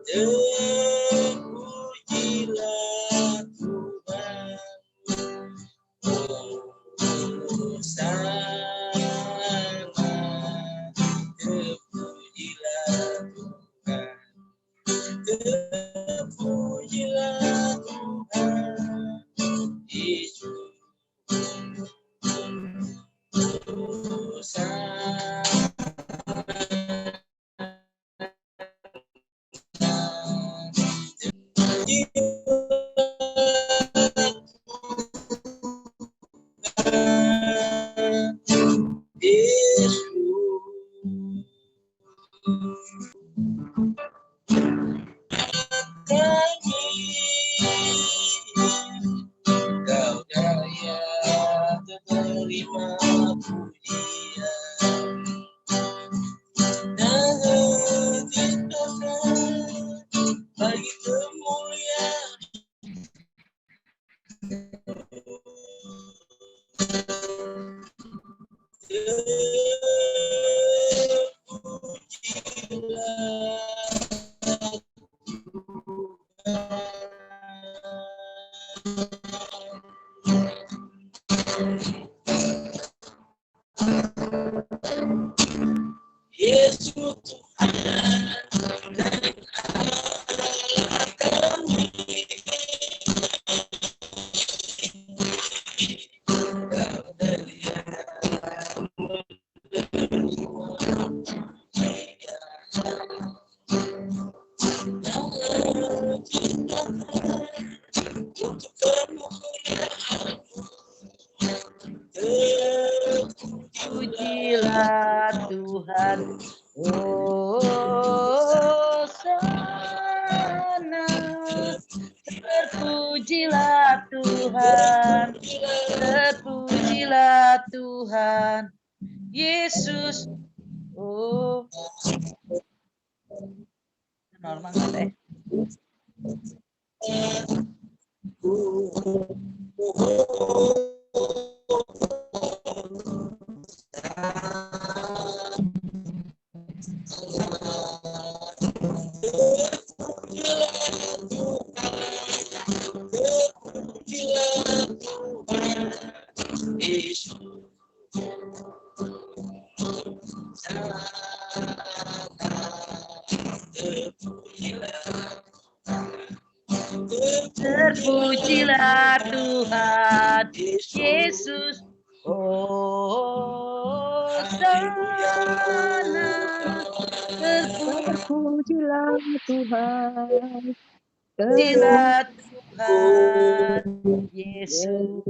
Terpujilah Tuhan, Hosana. Terpujilah Tuhan, terpujilah Tuhan, Yesus. Hosana. Kau daya terima pujian dan ciptakan bagi kemuliaan. Yesus Tuhan dan Allah kami. Kau daya Pujilah Tuhan, Hosana. Terpujilah Tuhan, terpujilah Tuhan, Yesus. Oh, normal nggak teh? Terpujilah Tuhan, Yesus. Hosana. Terpujilah Tuhan, Terpujilah Tuhan, Yesus.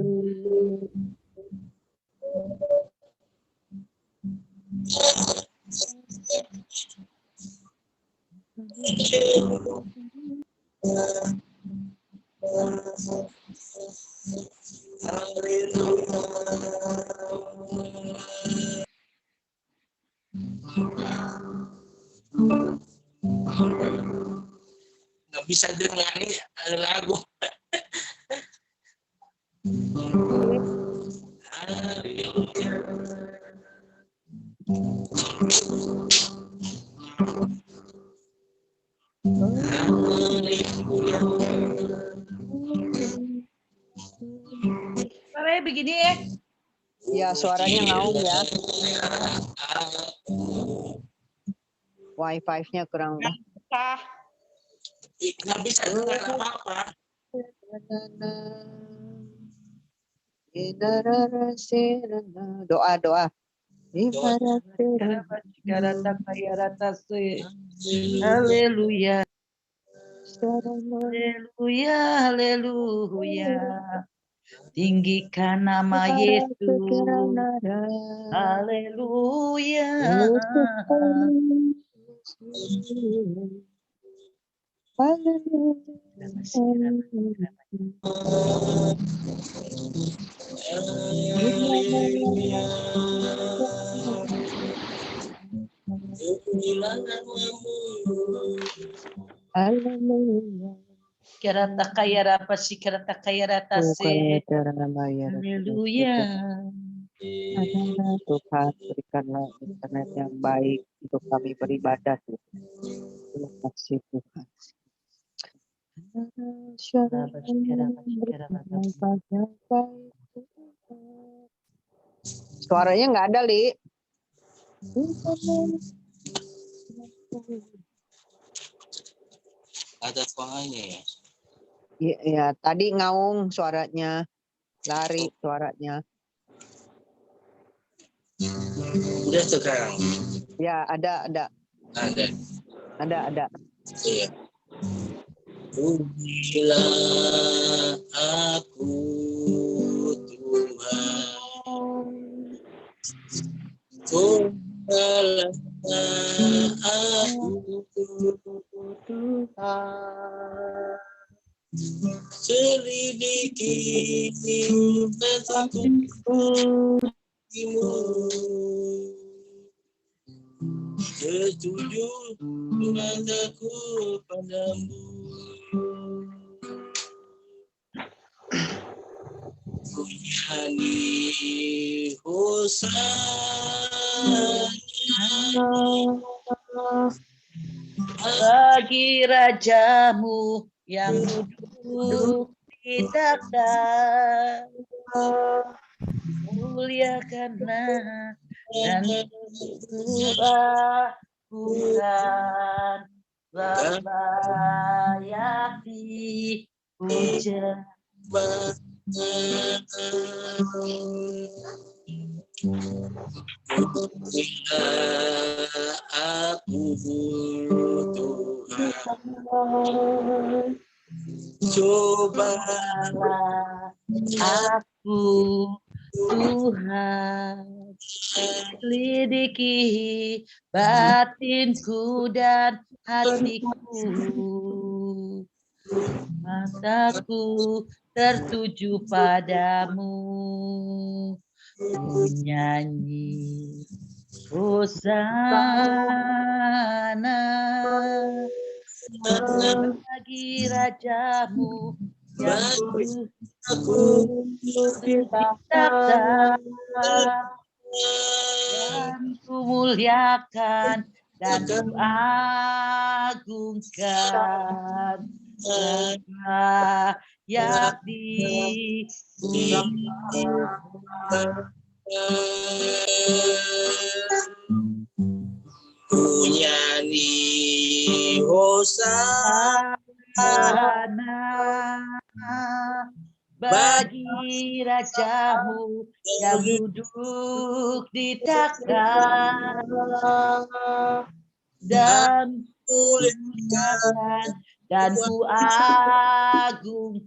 Nggak bisa dengar nih lagu. Suaranya begini ya. Ya, suaranya ngaum ya. Wi-Fi-nya kurang bah. Nggak bisa dengar apa-apa. Doa. Haleluya. Haleluya, haleluya. Tinggikan nama Yesus. Haleluya. Kirata kaya rapa si kirata kaya rata se. Haleluya. Tuhan, berikanlah internet yang baik untuk kami beribadah. Terima kasih Tuhan. Suaranya nggak ada, Li. Ada suaranya ya. Ya, tadi ngaung suaranya, lari suaranya. Udah sekarang. Ya, ada. Ada. Ada. Iya. Pujilah aku Tuhan. Pujilah aku Tuhan. Selidiki petunjukmu, setuju mataku padamu. Pujiani Hosana Bagi rajamu yang duduk di takhta, muliakanlah dan sembah Tuhan, layak dipuja. Aku Tuhan, cobalah aku Tuhan, selidiki batinku dan hatiku, mataku tertuju padamu, menyanyi Hosana bagi rajamu yang duduk di takhta, dan kumuliakan dan kuagungkan, layak dipuja. Punyani Hosana bagi rajamu yang duduk di takhta, dan kuliakan dan kuagungkan,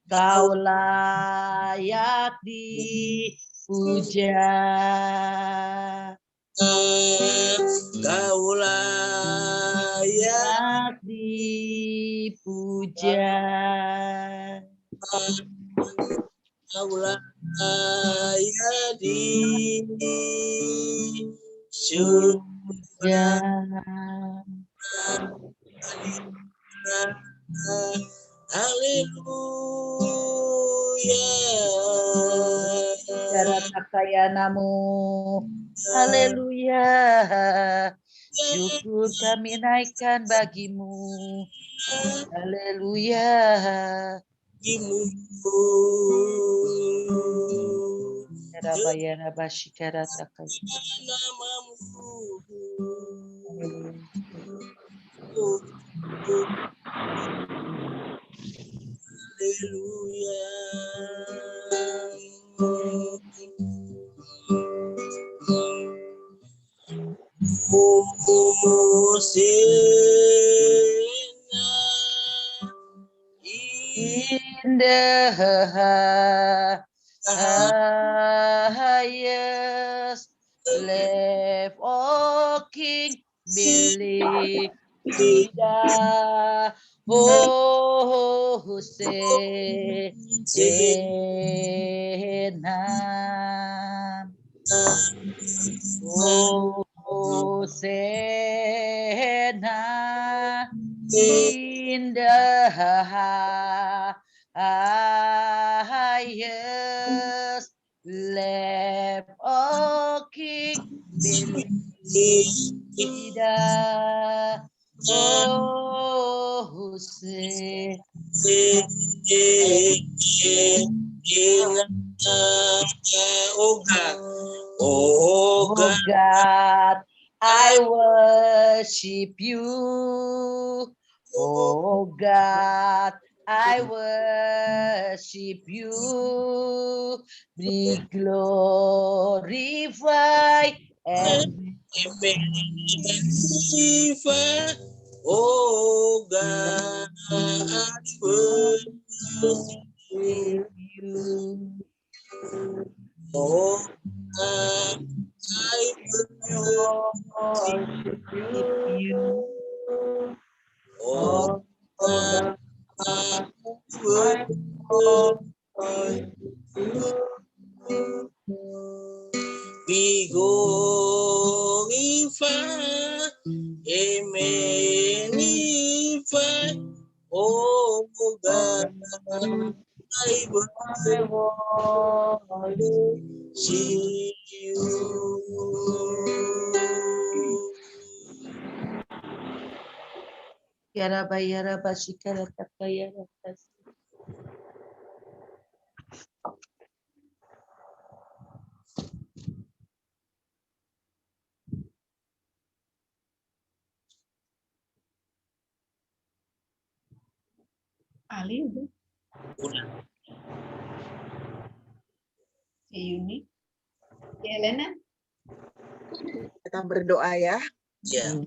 kau layak dipuja. Kau layak dipuja. Kau layak dipuja. Haleluya. Karakayanamu. Haleluya. Syukur kami naikkan bagimu. Haleluya. Rabayana Bashikara Takai. Haleluya. In the highest slave, O King, believe oh Hosanna, oh Hosanna in the highest Lamb of King, Belida, oh Hussein. Oh God, Oh God, I worship you. Oh God, I worship you. Be glorified and oh God, I worship with you. oh God, I Worship you. oh God, I be glorified, magnified, oh God, I worship you. Yaraba yaraba shikara taka yaraba. Ali udah. Si Yuni. Si Elena. Kita berdoa ya. Ya,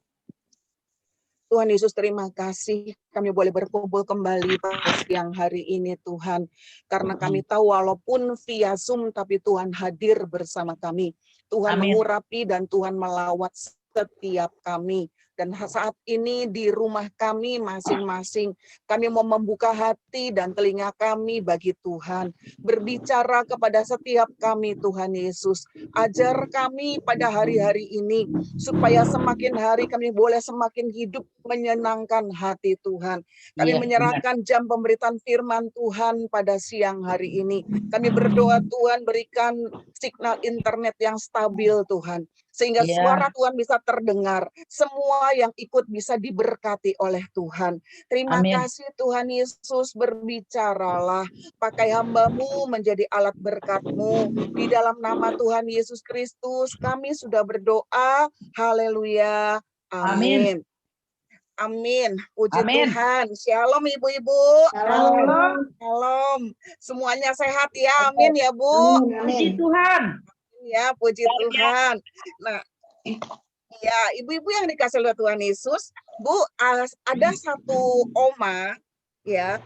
Tuhan Yesus, terima kasih kami boleh berkumpul kembali pada siang hari ini Tuhan. Karena kami tahu walaupun via Zoom tapi Tuhan hadir bersama kami. Tuhan Amin. mengurapi dan Tuhan melawat setiap kami. Dan saat ini di rumah kami masing-masing, kami mau membuka hati dan telinga kami bagi Tuhan. Berbicara kepada setiap kami Tuhan Yesus. Ajar kami pada hari-hari ini, supaya semakin hari kami boleh semakin hidup menyenangkan hati Tuhan. Kami Iya, menyerahkan jam pemberitaan firman Tuhan pada siang hari ini. Kami berdoa Tuhan berikan signal internet yang stabil Tuhan. Sehingga Iya. suara Tuhan bisa terdengar. Semua yang ikut bisa diberkati oleh Tuhan. Terima Amin. kasih Tuhan Yesus, berbicaralah. Pakai hamba-Mu menjadi alat berkat-Mu. Di dalam nama Tuhan Yesus Kristus kami sudah berdoa. Haleluya. Amin. Amin. Puji Amin. Tuhan. Shalom ibu-ibu. Shalom. Shalom. Semuanya sehat ya. Amin ya Bu. Puji Tuhan. Ya, puji Tuhan. Nah, ya, ibu-ibu yang dikasih oleh Tuhan Yesus, Bu, ada satu oma, ya,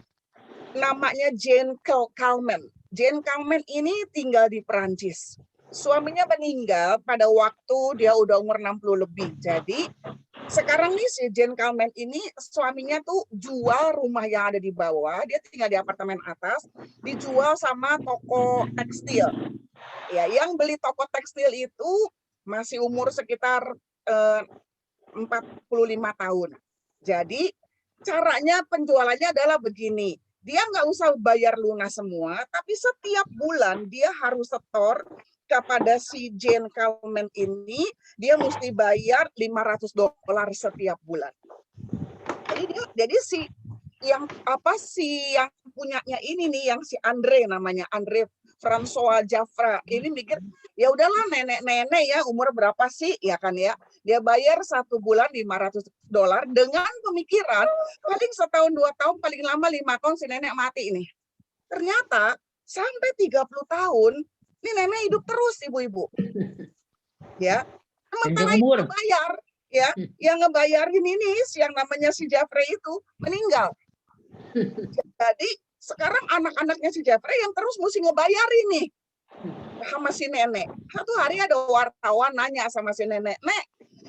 namanya Jane Calment. Jane Calment ini tinggal di Perancis. Suaminya meninggal pada waktu dia udah umur 60 lebih. Jadi, sekarang nih si Jane Calment ini suaminya tuh jual rumah yang ada di bawah, dia tinggal di apartemen atas, dijual sama toko tekstil. Ya, yang beli toko tekstil itu masih umur sekitar 45 tahun. Jadi caranya penjualannya adalah begini, dia nggak usah bayar lunas semua, tapi setiap bulan dia harus setor kepada si Jane Calment ini, dia mesti bayar $500 setiap bulan. Jadi si yang punyanya ini nih, yang si Andre namanya, Andre François Jaffra, ini mikir, ya udahlah nenek-nenek ya, umur berapa sih, ya kan ya, dia bayar 1 bulan $500 dengan pemikiran paling setahun 2 tahun, paling lama 5 tahun si nenek mati ini. Ternyata sampai 30 tahun ini nenek hidup terus ibu-ibu. Ya, sementara itu bayar, ya, yang ngebayarin ini yang namanya si Jaffrey itu meninggal. Jadi sekarang anak-anaknya si Jaffrey yang terus mesti ngebayarin nih sama si nenek. Satu hari ada wartawan nanya sama si nenek, "Nek,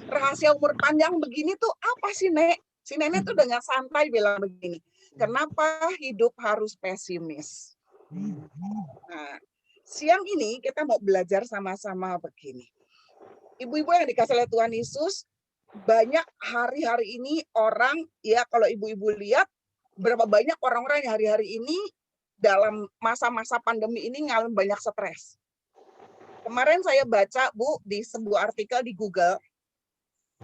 rahasia umur panjang begini tuh apa sih, Nek?" Si nenek tuh dengan santai bilang begini, "Kenapa hidup harus pesimis?" Nah, siang ini kita mau belajar sama-sama begini. Ibu-ibu yang dikasih oleh Tuhan Yesus, banyak hari-hari ini orang, ya kalau ibu-ibu lihat, berapa banyak orang-orang yang hari-hari ini dalam masa-masa pandemi ini ngalamin banyak stres. Kemarin saya baca, Bu, di sebuah artikel di Google,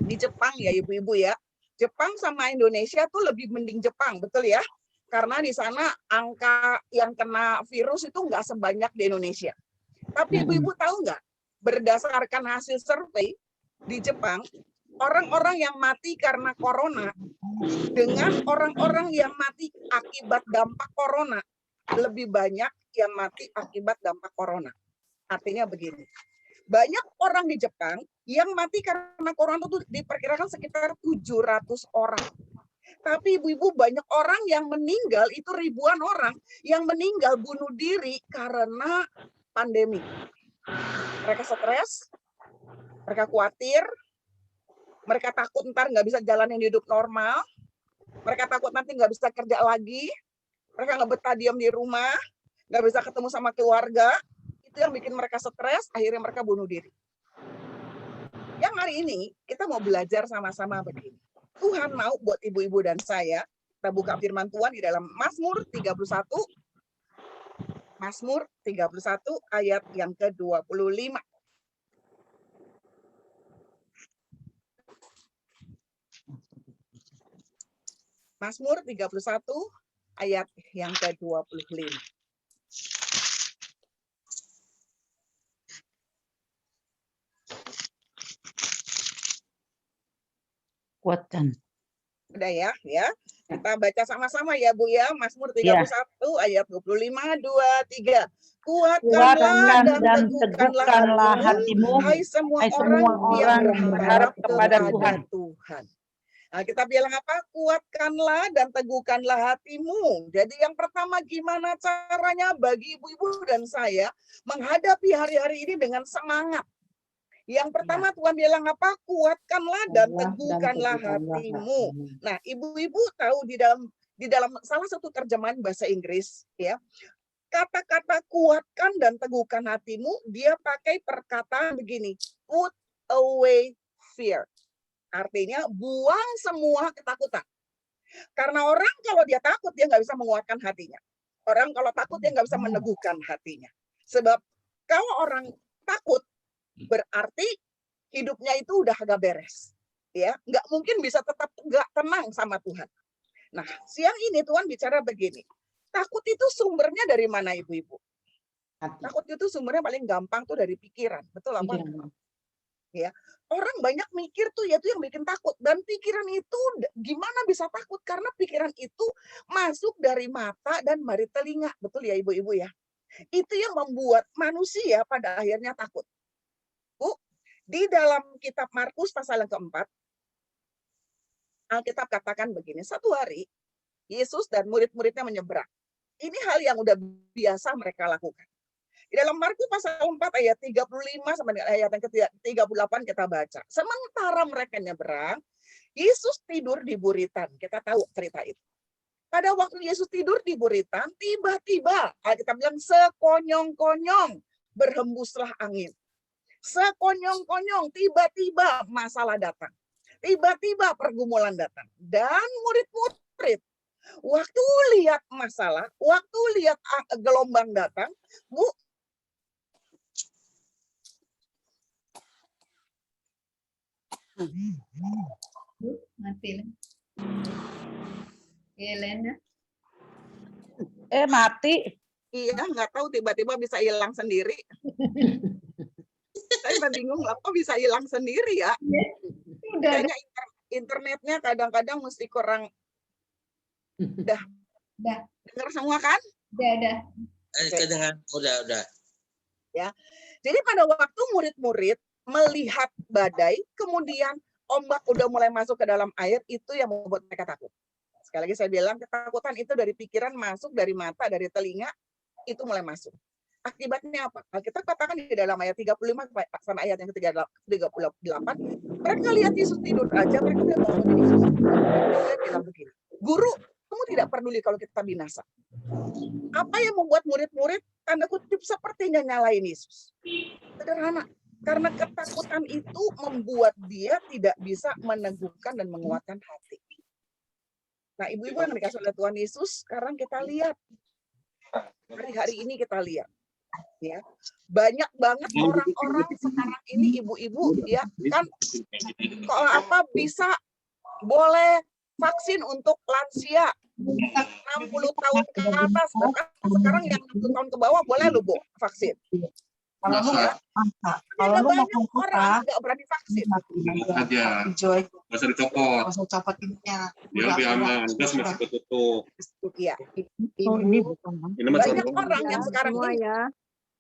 di Jepang ya ibu-ibu ya. Jepang sama Indonesia tuh lebih mending Jepang, betul ya? Karena di sana angka yang kena virus itu nggak sebanyak di Indonesia. Tapi ibu-ibu tahu nggak, berdasarkan hasil survei di Jepang, orang-orang yang mati karena corona dengan orang-orang yang mati akibat dampak corona, lebih banyak yang mati akibat dampak corona. Artinya begini, banyak orang di Jepang yang mati karena corona itu diperkirakan sekitar 700 orang. Tapi ibu-ibu banyak orang yang meninggal, itu ribuan orang yang meninggal bunuh diri karena pandemi. Mereka stres, mereka khawatir, mereka takut ntar nggak bisa jalanin hidup normal, mereka takut nanti nggak bisa kerja lagi, mereka nggak betah diam di rumah, nggak bisa ketemu sama keluarga, itu yang bikin mereka stres, akhirnya mereka bunuh diri. Yang hari ini kita mau belajar sama-sama begini. Tuhan mau buat ibu-ibu dan saya, kita buka firman Tuhan di dalam Mazmur 31, Mazmur 31 ayat yang ke-25. Mazmur 31 ayat yang ke-25. Kuatkan. Udah ya. Kita baca sama-sama ya Bu ya. Mazmur 31 ayat 25, 2, 3. Kuatkanlah dan teguhkanlah hatimu, hai semua orang yang berharap kepada Tuhan. Nah, kita bilang apa? Kuatkanlah dan teguhkanlah hatimu. Jadi yang pertama, gimana caranya bagi ibu-ibu dan saya menghadapi hari-hari ini dengan semangat? Yang pertama Tuhan bilang apa? Kuatkanlah dan teguhkanlah hatimu. Nah, ibu-ibu tahu di dalam salah satu terjemahan bahasa Inggris ya, kata-kata kuatkan dan teguhkan hatimu, dia pakai perkataan begini, put away fear. Artinya buang semua ketakutan. Karena orang kalau dia takut, dia nggak bisa menguatkan hatinya. Orang kalau takut, dia nggak bisa meneguhkan hatinya. Sebab kalau orang takut, berarti hidupnya itu udah agak beres. Ya, nggak mungkin bisa tetap nggak tenang sama Tuhan. Nah, siang ini Tuhan bicara begini. Takut itu sumbernya dari mana, ibu-ibu? Takut itu sumbernya paling gampang tuh dari pikiran. Betul apa? Ya, orang banyak mikir tuh ya itu yang bikin takut, dan pikiran itu gimana bisa takut karena pikiran itu masuk dari mata dan dari telinga, betul ya ibu-ibu ya, itu yang membuat manusia pada akhirnya takut. Bu, di dalam kitab Markus pasal yang keempat, Alkitab katakan begini, satu hari Yesus dan murid-muridnya menyeberang. Ini hal yang udah biasa mereka lakukan. Di dalam Markus pasal 4 ayat 35 sampai ayat yang ke-38 kita baca. Sementara mereka nyebrang, Yesus tidur di buritan. Kita tahu cerita itu. Pada waktu Yesus tidur di buritan, tiba-tiba kita bilang sekonyong-konyong berhembuslah angin. Sekonyong-konyong, tiba-tiba masalah datang. Tiba-tiba pergumulan datang. Dan murid-murid, waktu lihat masalah, waktu lihat gelombang datang, Bu, Mati. Elena. Mati. iya, nggak tahu tiba-tiba bisa hilang sendiri. Saya bingung apa bisa hilang sendiri ya. Udah. Kayaknya internetnya kadang-kadang mesti kurang. Udah. Dengar semua kan? Udah. Kedengar, udah. Ya. Jadi pada waktu murid-murid melihat badai, kemudian ombak udah mulai masuk ke dalam air, itu yang membuat mereka takut. Sekali lagi saya bilang, ketakutan itu dari pikiran masuk, dari mata, dari telinga, itu mulai masuk. Akibatnya apa? Kita katakan di dalam ayat 35 sampai ayat yang ke-38, mereka lihat Yesus tidur aja, mereka bilang bangunin Yesus. Mereka bilang begini, Guru, kamu tidak peduli kalau kita binasa. Apa yang membuat murid-murid tanda kutip sepertinya nyalain Yesus? Sederhana. Karena ketakutan itu membuat dia tidak bisa meneguhkan dan menguatkan hati. Nah, ibu-ibu yang dikasih oleh Tuhan Yesus, sekarang kita lihat. Hari-hari ini kita lihat. Ya, banyak banget orang-orang sekarang ini ibu-ibu ya kan kalau apa bisa boleh vaksin untuk lansia 60 tahun ke atas, bahkan sekarang yang 60 tahun ke bawah boleh loh Bu vaksin. Kalau lu Masa? kalau Karena lu mau banyak orang nggak berani vaksin. aja, Hijau aja, nggak usah dicopot, nggak usah copot ininya. dia lebih aman, gas masih ketutup. Iya, Oh, ini bukan. Ini mah banyak corona. orang yang sekarang semua ini ya.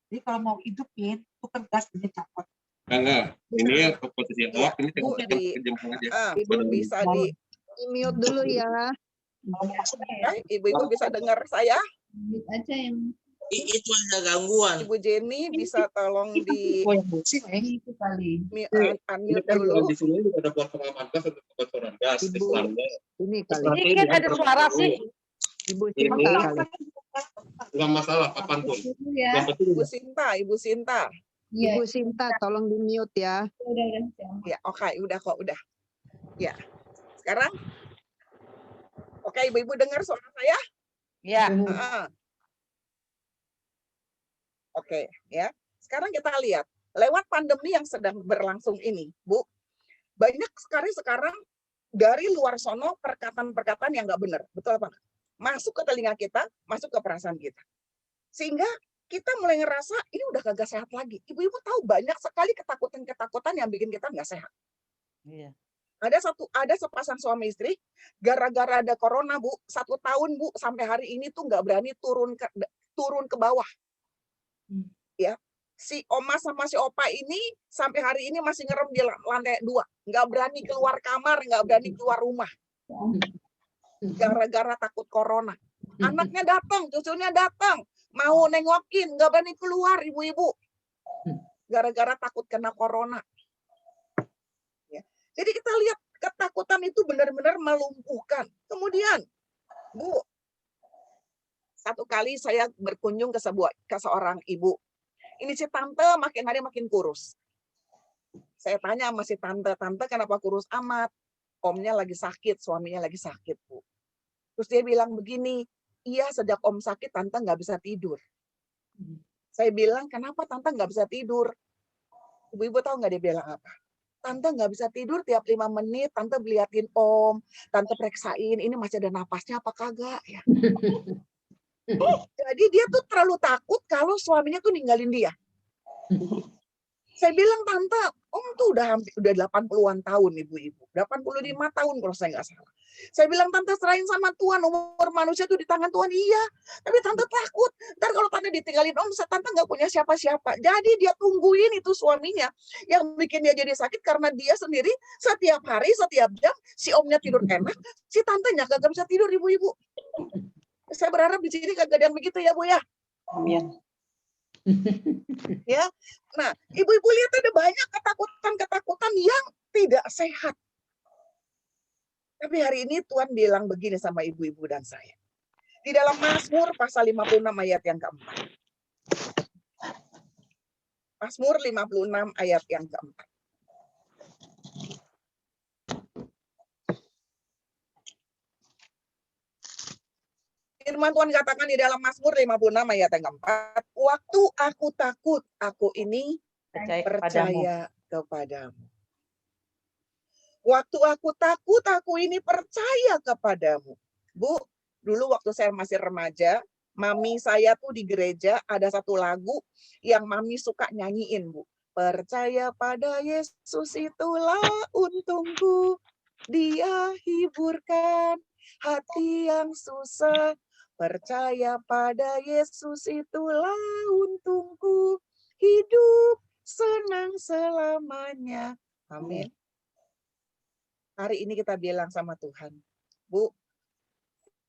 Jadi kalau mau hidupin, itu kan gas ini copot. Enggak, ini posisi off, ini Bu, tinggal di- jempol aja. Ibu bisa di Mute dulu ya. Kalau mau masuk ya, ibu-ibu bisa dengar saya, Mute aja yang Itu ada gangguan. Ibu Jenny bisa tolong di oh yang bersih ya. itu kali. Ini unmute kan dulu. di sini juga ada buat pengaman gas untuk kebocoran gas. Ibu. Islamnya. Ini kali. Ini kan ada suara sih. Ibu Ini Sinta kali. nggak masalah, kapanpun. Itu ya. Yang penting Ibu Sinta. Iya, Ibu Sinta tolong di mute ya. udah. Ya, oke, udah kok, udah. Ya. Sekarang oke, ibu-ibu dengar suara saya? Ya. Heeh. Oke, ya. Sekarang kita lihat lewat pandemi yang sedang berlangsung ini, Bu. Banyak sekali sekarang dari luar sono perkataan-perkataan yang nggak benar, betul apa enggak? Masuk ke telinga kita, masuk ke perasaan kita. Sehingga kita mulai ngerasa ini udah kagak sehat lagi. Ibu-ibu tahu banyak sekali ketakutan-ketakutan yang bikin kita nggak sehat. Iya. Ada sepasang suami istri gara-gara ada corona, Bu, 1 tahun, Bu, sampai hari ini tuh nggak berani turun ke bawah. Ya, si oma sama si opa ini sampai hari ini masih ngerem di lantai 2, nggak berani keluar kamar, nggak berani keluar rumah gara-gara takut corona. Anaknya datang, cucunya datang, mau nengokin, nggak berani keluar, ibu-ibu, gara-gara takut kena corona. Ya. Jadi kita lihat ketakutan itu benar-benar melumpuhkan. Kemudian, Bu, satu kali saya berkunjung ke seorang ibu. Ini si tante makin hari makin kurus. Saya tanya sama si tante, tante kenapa kurus amat? Omnya lagi sakit, suaminya lagi sakit, Bu. Terus dia bilang begini, iya sejak om sakit tante nggak bisa tidur. Saya bilang, kenapa tante nggak bisa tidur? Ibu-ibu tahu nggak dia bilang apa? Tante nggak bisa tidur tiap 5 menit, tante liatin om, tante periksain ini masih ada napasnya apa kagak ya. Jadi dia tuh terlalu takut kalau suaminya tuh ninggalin dia. Saya bilang, tante, om tuh udah 80-an tahun ibu-ibu. 85 tahun kalau saya nggak salah. Saya bilang, tante serahin sama Tuhan, umur manusia tuh di tangan Tuhan, iya. Tapi tante takut, ntar kalau tante ditinggalin om, tante nggak punya siapa-siapa. Jadi dia tungguin itu suaminya. Yang bikin dia jadi sakit karena dia sendiri setiap hari, setiap jam, si omnya tidur enak, si tantenya kagak bisa tidur ibu-ibu. Saya berharap di sini kagak ada yang begitu ya Bu ya. Amin. Ya, nah ibu-ibu lihat ada banyak ketakutan-ketakutan yang tidak sehat. Tapi hari ini Tuhan bilang begini sama ibu-ibu dan saya. Di dalam Mazmur pasal 56 ayat yang keempat. Mazmur 56 ayat yang keempat. Firman Tuhan katakan di dalam Mazmur 56 ayat yang keempat, waktu aku takut, aku ini percaya kepadamu. Waktu aku takut, aku ini percaya kepadamu. Bu, dulu waktu saya masih remaja, mami saya tuh di gereja ada satu lagu yang mami suka nyanyiin, Bu. Percaya pada Yesus itulah untungku, dia hiburkan hati yang susah. Percaya pada Yesus itulah untungku, hidup senang selamanya. Amin. Hari ini kita bilang sama Tuhan, Bu,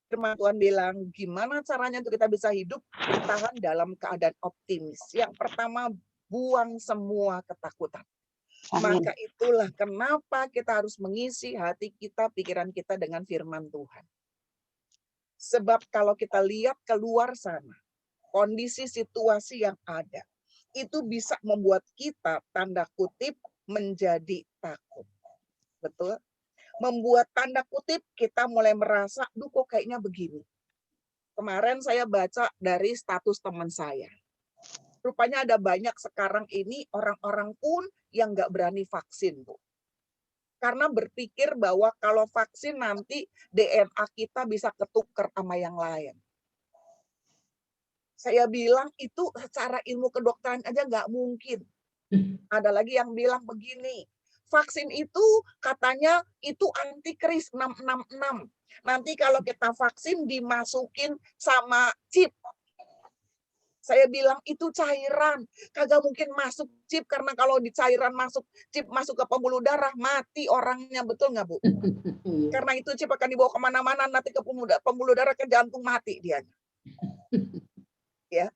firman Tuhan bilang, gimana caranya untuk kita bisa hidup bertahan dalam keadaan optimis. Yang pertama, buang semua ketakutan. Amin. Maka itulah kenapa kita harus mengisi hati kita, pikiran kita dengan firman Tuhan. Sebab kalau kita lihat keluar sana, kondisi situasi yang ada, itu bisa membuat kita, tanda kutip, menjadi takut. Betul? Membuat tanda kutip kita mulai merasa, duh kok kayaknya begini. Kemarin saya baca dari status teman saya. Rupanya ada banyak sekarang ini orang-orang pun yang nggak berani vaksin, Bu. Karena berpikir bahwa kalau vaksin nanti DNA kita bisa ketukar sama yang lain. Saya bilang itu secara ilmu kedokteran aja nggak mungkin. Ada lagi yang bilang begini, vaksin itu katanya itu antikris 666. Nanti kalau kita vaksin dimasukin sama chip. Saya bilang itu cairan, kagak mungkin masuk chip karena kalau di cairan masuk chip masuk ke pembuluh darah mati orangnya, betul nggak Bu? Karena itu chip akan dibawa kemana-mana nanti ke pembuluh darah ke jantung mati dia. Ya,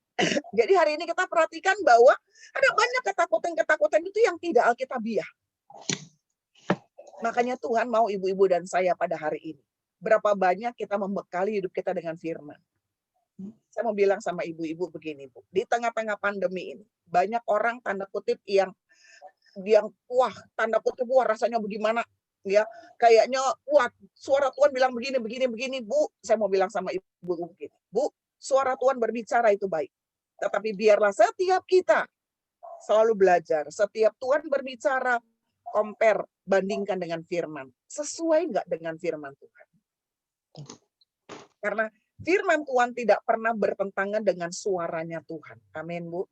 jadi hari ini kita perhatikan bahwa ada banyak ketakutan-ketakutan itu yang tidak alkitabiah. Makanya Tuhan mau ibu-ibu dan saya pada hari ini. Berapa banyak kita membekali hidup kita dengan firman. Saya mau bilang sama ibu-ibu begini, Bu. Di tengah-tengah pandemi ini, banyak orang tanda kutip yang wah, tanda kutip wah rasanya bagaimana ya. Kayaknya wah, suara Tuhan bilang begini, Bu. Saya mau bilang sama ibu-ibu begini. Bu, suara Tuhan berbicara itu baik. Tetapi biarlah setiap kita selalu belajar. Setiap Tuhan berbicara, compare, bandingkan dengan firman. Sesuai nggak dengan firman Tuhan? Karena firman Tuhan tidak pernah bertentangan dengan suaranya Tuhan. Amin, Bu.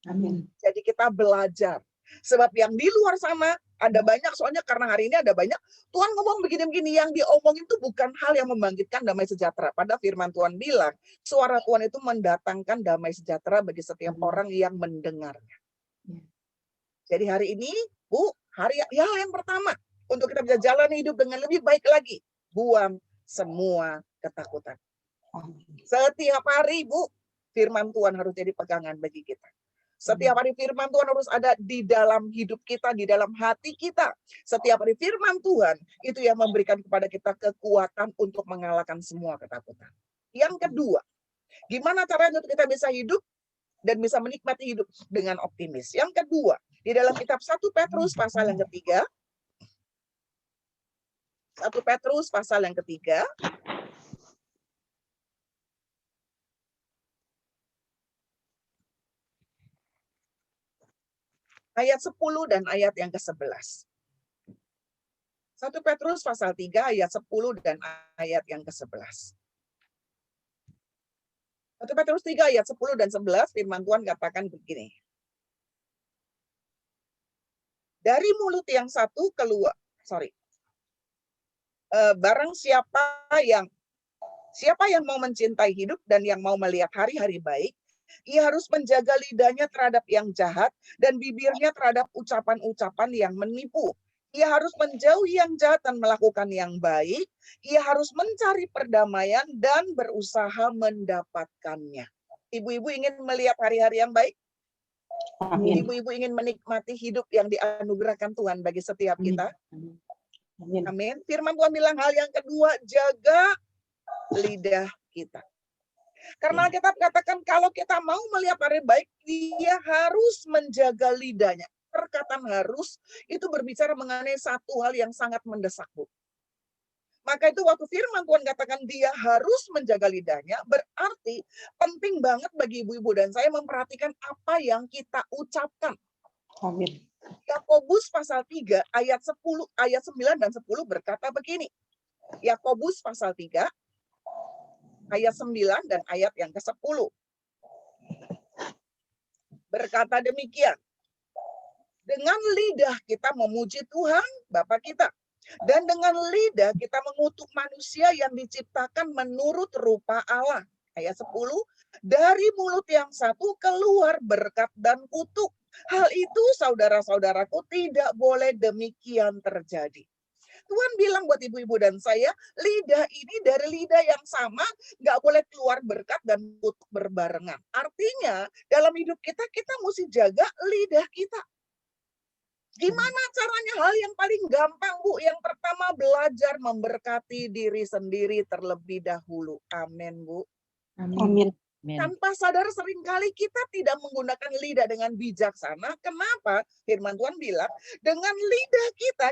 Amin. Jadi kita belajar. Sebab yang di luar sana ada banyak, soalnya karena hari ini ada banyak, Tuhan ngomong begini-begini, yang diomongin itu bukan hal yang membangkitkan damai sejahtera. Pada firman Tuhan bilang, suara Tuhan itu mendatangkan damai sejahtera bagi setiap orang yang mendengarnya. Jadi hari ini, Bu, hal yang pertama, untuk kita bisa jalan hidup dengan lebih baik lagi, buang semua ketakutan. Setiap hari, Bu, firman Tuhan harus jadi pegangan bagi kita. Setiap hari firman Tuhan harus ada di dalam hidup kita, di dalam hati kita. Setiap hari firman Tuhan itu yang memberikan kepada kita kekuatan untuk mengalahkan semua ketakutan. Yang kedua, gimana caranya untuk kita bisa hidup dan bisa menikmati hidup dengan optimis. Yang kedua, di dalam kitab 1 Petrus pasal yang ketiga, 1 Petrus pasal yang ketiga, ayat 10 dan ayat yang ke-11. 1 Petrus pasal 3 ayat 10 dan ayat yang ke-11. 1 Petrus 3 ayat 10 dan 11 firman Tuhan katakan begini. Dari mulut yang satu keluar, barang siapa yang mau mencintai hidup dan yang mau melihat hari-hari baik, ia harus menjaga lidahnya terhadap yang jahat dan bibirnya terhadap ucapan-ucapan yang menipu. Ia harus menjauhi yang jahat dan melakukan yang baik. Ia harus mencari perdamaian dan berusaha mendapatkannya. Ibu-ibu ingin melihat hari-hari yang baik? Amin. Ibu-ibu ingin menikmati hidup yang dianugerahkan Tuhan bagi setiap kita? Amin. Amin. Firman Tuhan bilang hal yang kedua, jaga lidah kita. Karena kita katakan kalau kita mau melihat hari baik, dia harus menjaga lidahnya. Perkataan harus itu berbicara mengenai satu hal yang sangat mendesak, Bu. Maka itu waktu firman Tuhan katakan dia harus menjaga lidahnya, berarti penting banget bagi ibu-ibu dan saya memperhatikan apa yang kita ucapkan. Amin. Yakobus pasal 3 ayat 10, ayat 9 dan 10 berkata begini. Yakobus pasal 3 ayat 9 dan ayat yang ke-10. Berkata demikian. Dengan lidah kita memuji Tuhan, Bapa kita. Dan dengan lidah kita mengutuk manusia yang diciptakan menurut rupa Allah. Ayat 10. Dari mulut yang satu keluar berkat dan kutuk. Hal itu saudara-saudaraku tidak boleh demikian terjadi. Tuhan bilang buat ibu-ibu dan saya, lidah ini dari lidah yang sama, nggak boleh keluar berkat dan kutuk berbarengan. Artinya, dalam hidup kita mesti jaga lidah kita. Gimana caranya? Hal yang paling gampang, Bu. Yang pertama, belajar memberkati diri sendiri terlebih dahulu. Amin, Bu. Amin. Tanpa sadar seringkali kita tidak menggunakan lidah dengan bijaksana. Kenapa? Firman Tuhan bilang, dengan lidah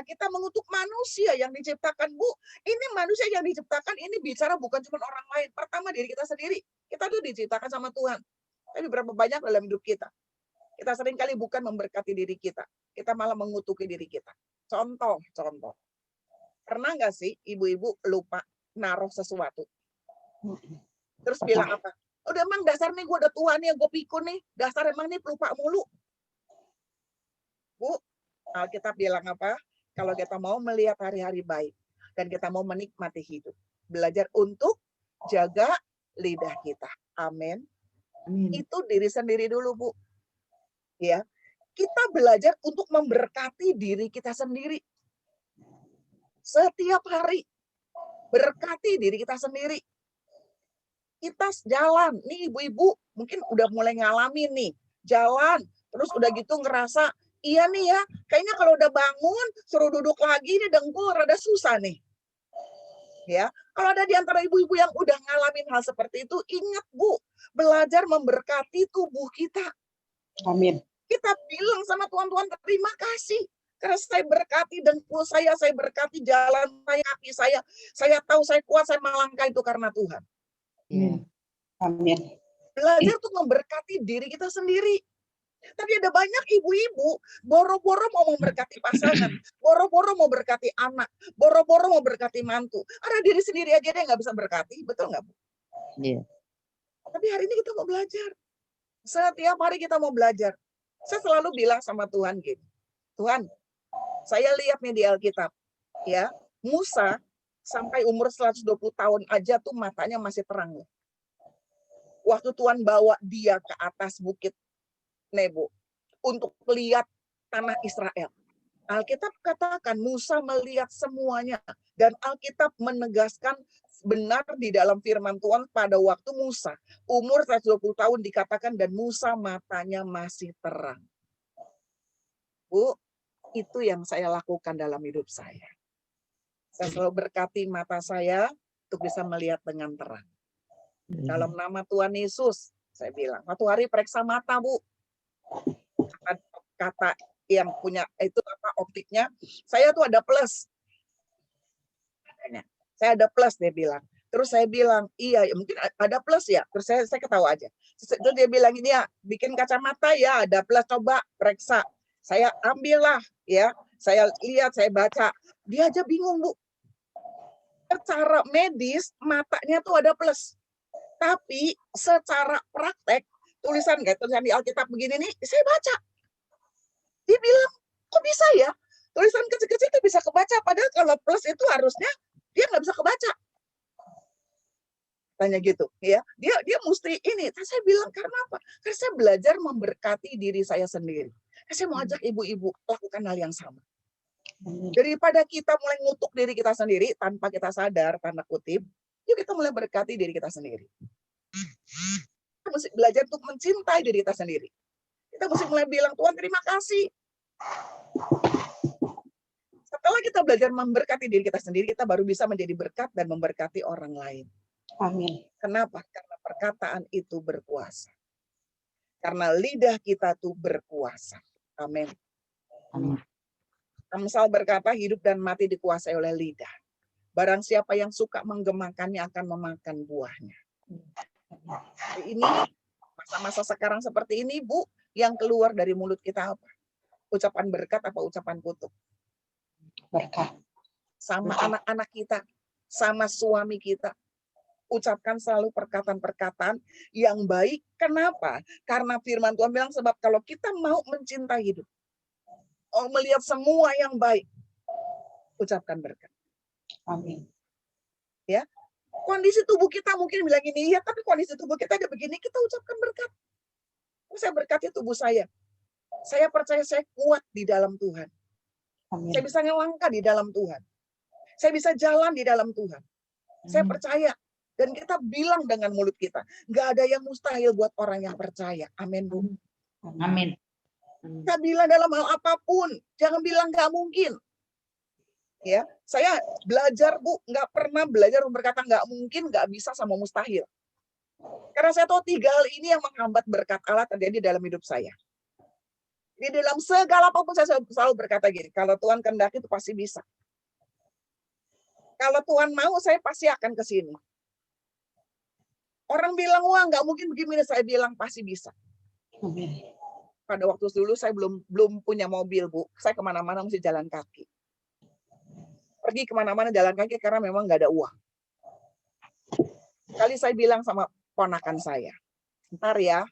kita mengutuk manusia yang diciptakan. Bu, ini manusia yang diciptakan, ini bicara bukan cuma orang lain. Pertama diri kita sendiri. Kita tuh diciptakan sama Tuhan. Tapi berapa banyak dalam hidup kita Kita seringkali bukan memberkati diri kita malah mengutuki diri kita. Contoh. Pernah nggak sih ibu-ibu lupa naruh sesuatu? Terus bilang apa? Udah emang dasar nih gue udah tua nih, gue pikun nih. Dasar emang nih pelupa mulu. Bu, Alkitab bilang apa? Kalau kita mau melihat hari-hari baik dan kita mau menikmati hidup, belajar untuk jaga lidah kita. Amin. Itu diri sendiri dulu, Bu. Ya. Kita belajar untuk memberkati diri kita sendiri. Setiap hari berkati diri kita sendiri. Kita jalan, nih ibu-ibu mungkin udah mulai ngalamin nih, jalan, terus udah gitu ngerasa, iya nih ya, kayaknya kalau udah bangun, suruh duduk lagi, nih dengkul rada susah nih. Ya, kalau ada di antara ibu-ibu yang udah ngalamin hal seperti itu, ingat Bu, belajar memberkati tubuh kita. Amin. Kita bilang sama Tuhan, terima kasih. Karena saya berkati dengkul saya berkati jalan saya, kaki saya tahu saya kuat, saya melangkah itu karena Tuhan. Amin. Belajar tuh memberkati diri kita sendiri. Tapi ada banyak ibu-ibu boro-boro mau memberkati pasangan, boro-boro mau berkati anak, boro-boro mau berkati mantu. Ada diri sendiri aja dia nggak bisa berkati, betul nggak Bu? Iya. Tapi hari ini kita mau belajar. Setiap hari kita mau belajar. Saya selalu bilang sama Tuhan gini, Tuhan, saya lihat nih di Alkitab, ya Musa sampai umur 120 tahun aja tuh matanya masih terang. Waktu Tuhan bawa dia ke atas bukit Nebo untuk melihat tanah Israel. Alkitab katakan Musa melihat semuanya. Dan Alkitab menegaskan benar di dalam firman Tuhan pada waktu Musa. Umur 120 tahun dikatakan dan Musa matanya masih terang. Bu, itu yang saya lakukan dalam hidup saya. Saya selalu berkati mata saya untuk bisa melihat dengan terang. Dalam nama Tuhan Yesus, saya bilang. Satu hari periksa mata, Bu. Kata yang punya itu apa optiknya, saya tuh ada plus. Saya ada plus, dia bilang. Terus saya bilang, iya mungkin ada plus ya. Terus saya ketawa aja. Terus dia bilang ini ya, bikin kacamata ya ada plus, coba periksa. Saya ambillah ya, saya lihat, saya baca. Dia aja bingung Bu. Secara medis matanya tuh ada plus. Tapi secara praktek tulisan di Alkitab begini nih, saya baca. Dia bilang, kok bisa ya? Tulisan kecil-kecil itu bisa kebaca, padahal kalau plus itu harusnya dia nggak bisa kebaca. Tanya gitu, ya. Dia mesti ini. Terus saya bilang, karena apa? Karena saya belajar memberkati diri saya sendiri. Saya mau ajak ibu-ibu lakukan hal yang sama. Daripada kita mulai ngutuk diri kita sendiri tanpa kita sadar, tanda kutip, yuk kita mulai berkati diri kita sendiri. Kita mesti belajar untuk mencintai diri kita sendiri. Kita mesti mulai bilang, Tuhan terima kasih. Setelah kita belajar memberkati diri kita sendiri, kita baru bisa menjadi berkat dan memberkati orang lain. Amin. Kenapa? Karena perkataan itu berkuasa. Karena lidah kita tuh berkuasa. Amin. Amsal berkata, hidup dan mati dikuasai oleh lidah. Barang siapa yang suka menggemakannya akan memakan buahnya. Ini masa-masa sekarang seperti ini, Bu, yang keluar dari mulut kita apa? Ucapan berkat apa ucapan kutuk? Berkat. Sama anak-anak kita, sama suami kita. Ucapkan selalu perkataan-perkataan yang baik. Kenapa? Karena firman Tuhan bilang, sebab kalau kita mau mencintai hidup, melihat semua yang baik, ucapkan berkat. Amin. Ya, kondisi tubuh kita mungkin bilang ini, ya, tapi kondisi tubuh kita ada begini, kita ucapkan berkat. Saya berkati tubuh saya. Saya percaya saya kuat di dalam Tuhan. Amin. Saya bisa ngelangkah di dalam Tuhan. Saya bisa jalan di dalam Tuhan. Saya percaya. Dan kita bilang dengan mulut kita, nggak ada yang mustahil buat orang yang percaya. Amin, Bu. Amin. Kita bilang dalam hal apapun, jangan bilang nggak mungkin. Ya, saya belajar Bu, nggak pernah belajar berkata nggak mungkin, nggak bisa sama mustahil. Karena saya tahu 3 hal ini yang menghambat berkat Allah terjadi dalam hidup saya. Di dalam segala apapun saya selalu berkata gini, kalau Tuhan kehendaki itu pasti bisa. Kalau Tuhan mau, saya pasti akan ke sini. Orang bilang, wah nggak mungkin begini, saya bilang pasti bisa. Amin. pada waktu dulu saya belum punya mobil, Bu. Saya kemana-mana mesti jalan kaki. Pergi kemana-mana jalan kaki karena memang nggak ada uang. Kali saya bilang sama ponakan saya, ntar ya,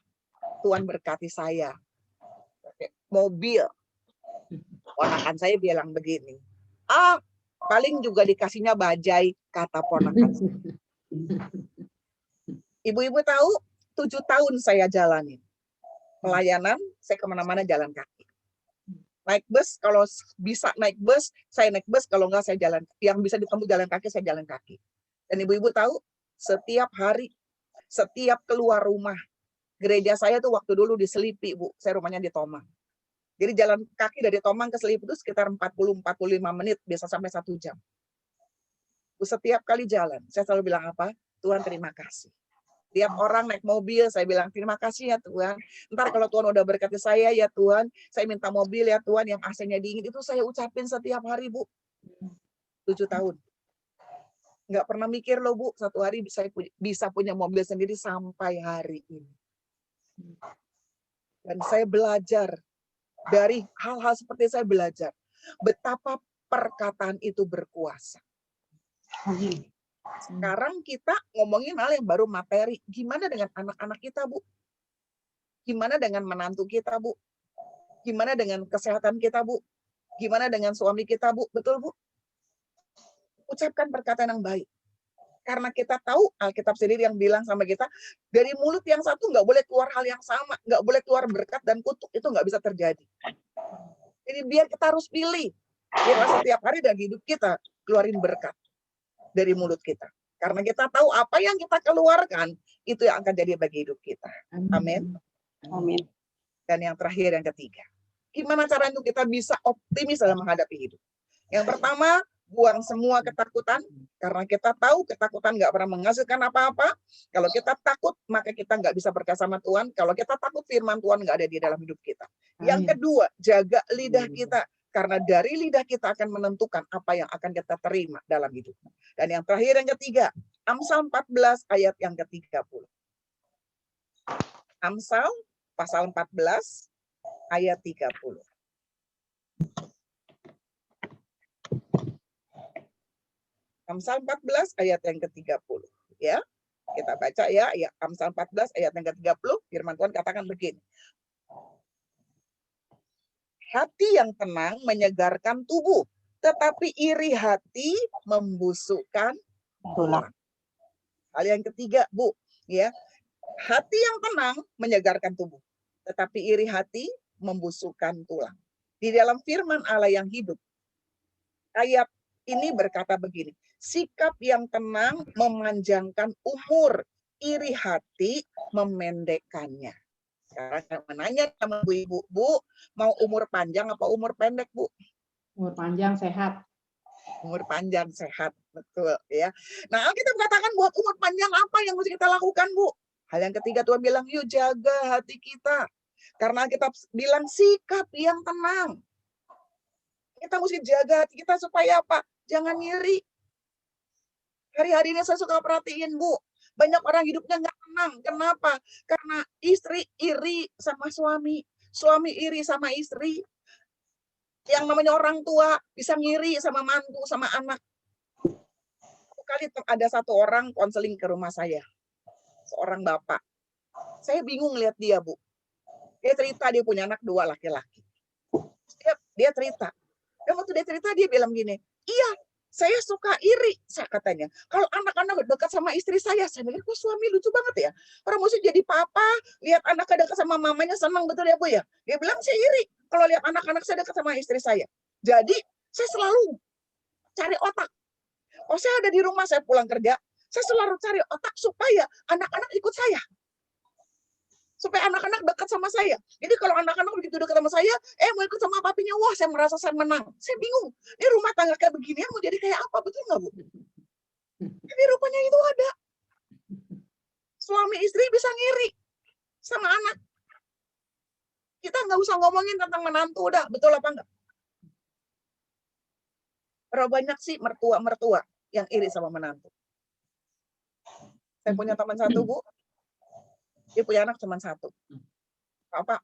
Tuhan berkati saya. Pakai mobil. Ponakan saya bilang begini, paling juga dikasihnya bajai, kata ponakan saya. Ibu-ibu tahu, 7 tahun saya jalanin. Pelayanan, saya kemana-mana jalan kaki. Naik bus, kalau bisa naik bus, saya naik bus, kalau enggak saya jalan. Yang bisa ditempuh jalan kaki, saya jalan kaki. Dan ibu-ibu tahu, setiap hari, setiap keluar rumah, gereja saya tuh waktu dulu di Selipi, Bu. Saya rumahnya di Tomang. Jadi jalan kaki dari Tomang ke Selipi itu sekitar 40-45 menit, bisa sampai 1 jam. Bu, setiap kali jalan, saya selalu bilang apa? Tuhan terima kasih. Tiap orang naik mobil, saya bilang, terima kasih ya Tuhan. Ntar kalau Tuhan udah berkati saya, ya Tuhan, saya minta mobil ya Tuhan, yang AC-nya dingin. Itu saya ucapin setiap hari, Bu. 7 tahun. Nggak pernah mikir loh, Bu, satu hari bisa punya mobil sendiri sampai hari ini. Dan saya belajar, dari hal-hal seperti saya belajar, betapa perkataan itu berkuasa. Sekarang kita ngomongin hal yang baru materi. Gimana dengan anak-anak kita, Bu? Gimana dengan menantu kita, Bu? Gimana dengan kesehatan kita, Bu? Gimana dengan suami kita, Bu? Betul, Bu? Ucapkan perkataan yang baik. Karena kita tahu, Alkitab sendiri yang bilang sama kita, dari mulut yang satu nggak boleh keluar hal yang sama. Nggak boleh keluar berkat dan kutuk. Itu nggak bisa terjadi. Jadi biar kita harus pilih. Biar setiap hari dalam hidup kita keluarin berkat dari mulut kita. Karena kita tahu apa yang kita keluarkan, itu yang akan jadi bagi hidup kita. Amin. Amin. Dan yang terakhir, yang ketiga. Gimana cara untuk kita bisa optimis dalam menghadapi hidup? Yang pertama, buang semua ketakutan. Karena kita tahu ketakutan nggak pernah menghasilkan apa-apa. Kalau kita takut, maka kita nggak bisa percaya sama Tuhan. Kalau kita takut, firman Tuhan nggak ada di dalam hidup kita. Yang kedua, jaga lidah kita. Karena dari lidah kita akan menentukan apa yang akan kita terima dalam hidup. Dan yang terakhir, yang ketiga, Amsal 14 ayat yang ke-30. Amsal pasal 14 ayat 30. Amsal 14 ayat yang ke-30. Ya, kita baca ya, Amsal 14 ayat yang ke-30, firman Tuhan katakan begini. Hati yang tenang menyegarkan tubuh, tetapi iri hati membusukkan tulang. Hal yang ketiga, Bu, ya. Hati yang tenang menyegarkan tubuh, tetapi iri hati membusukkan tulang. Di dalam firman Allah yang hidup, ayat ini berkata begini, sikap yang tenang memanjangkan umur, iri hati memendekkannya. Sekarang menanya sama ibu-ibu, Bu, mau umur panjang apa umur pendek, Bu? Umur panjang sehat. Umur panjang sehat, betul ya. Nah, kita mengatakan buat umur panjang apa yang mesti kita lakukan, Bu? Hal yang ketiga Tuhan bilang, yuk jaga hati kita. Karena kita bilang sikap yang tenang. Kita mesti jaga hati kita supaya apa? Jangan ngiri. Hari-hari ini saya suka perhatiin, Bu. Banyak orang hidupnya nggak tenang. Kenapa? Karena istri iri sama suami. Suami iri sama istri. Yang namanya orang tua bisa ngiri sama mantu, sama anak. Kali ada satu orang konseling ke rumah saya. Seorang bapak. Saya bingung lihat dia, Bu. Dia cerita dia punya anak 2 laki-laki. Dia cerita. Dan waktu dia cerita, dia bilang gini, iya, saya suka iri, saya katanya. Kalau anak-anak dekat sama istri saya mikir, kok suami lucu banget ya. Orang mesti jadi papa, lihat anak dekat sama mamanya senang, betul ya Bu ya. Dia bilang, saya iri kalau lihat anak-anak saya dekat sama istri saya. Jadi, saya selalu cari otak. Oh, saya ada di rumah, saya pulang kerja, saya selalu cari otak supaya anak-anak ikut saya. Supaya anak-anak dekat sama saya. Jadi kalau anak-anak begitu dekat sama saya, mau ikut sama papinya, wah saya merasa saya menang. Saya bingung, ini rumah tangga kayak beginian mau jadi kayak apa, betul nggak Bu? Tapi rupanya itu ada. Suami istri bisa ngiri sama anak. Kita nggak usah ngomongin tentang menantu, udah betul apa enggak? Berapa banyak sih mertua-mertua yang iri sama menantu? Saya punya teman satu, Bu. Dia punya anak cuma 1.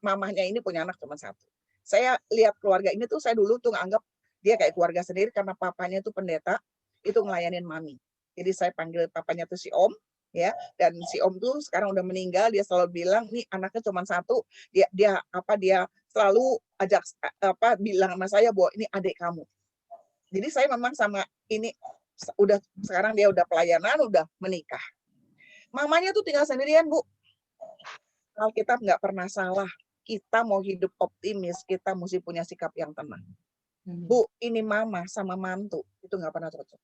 mamahnya ini punya anak cuma satu. Saya lihat keluarga ini tuh saya dulu tuh nganggap dia kayak keluarga sendiri karena papanya itu pendeta, itu ngelayanin mami. Jadi saya panggil papanya tuh si Om, ya. Dan si Om tuh sekarang udah meninggal, dia selalu bilang, nih anaknya cuma satu, dia selalu ajak bilang sama saya bahwa ini adik kamu. Jadi saya memang sama ini sekarang dia udah pelayanan, udah menikah. Mamanya tuh tinggal sendirian, Bu. Alkitab nggak pernah salah. Kita mau hidup optimis, kita mesti punya sikap yang tenang. Bu, ini mama sama mantu, itu nggak pernah cocok.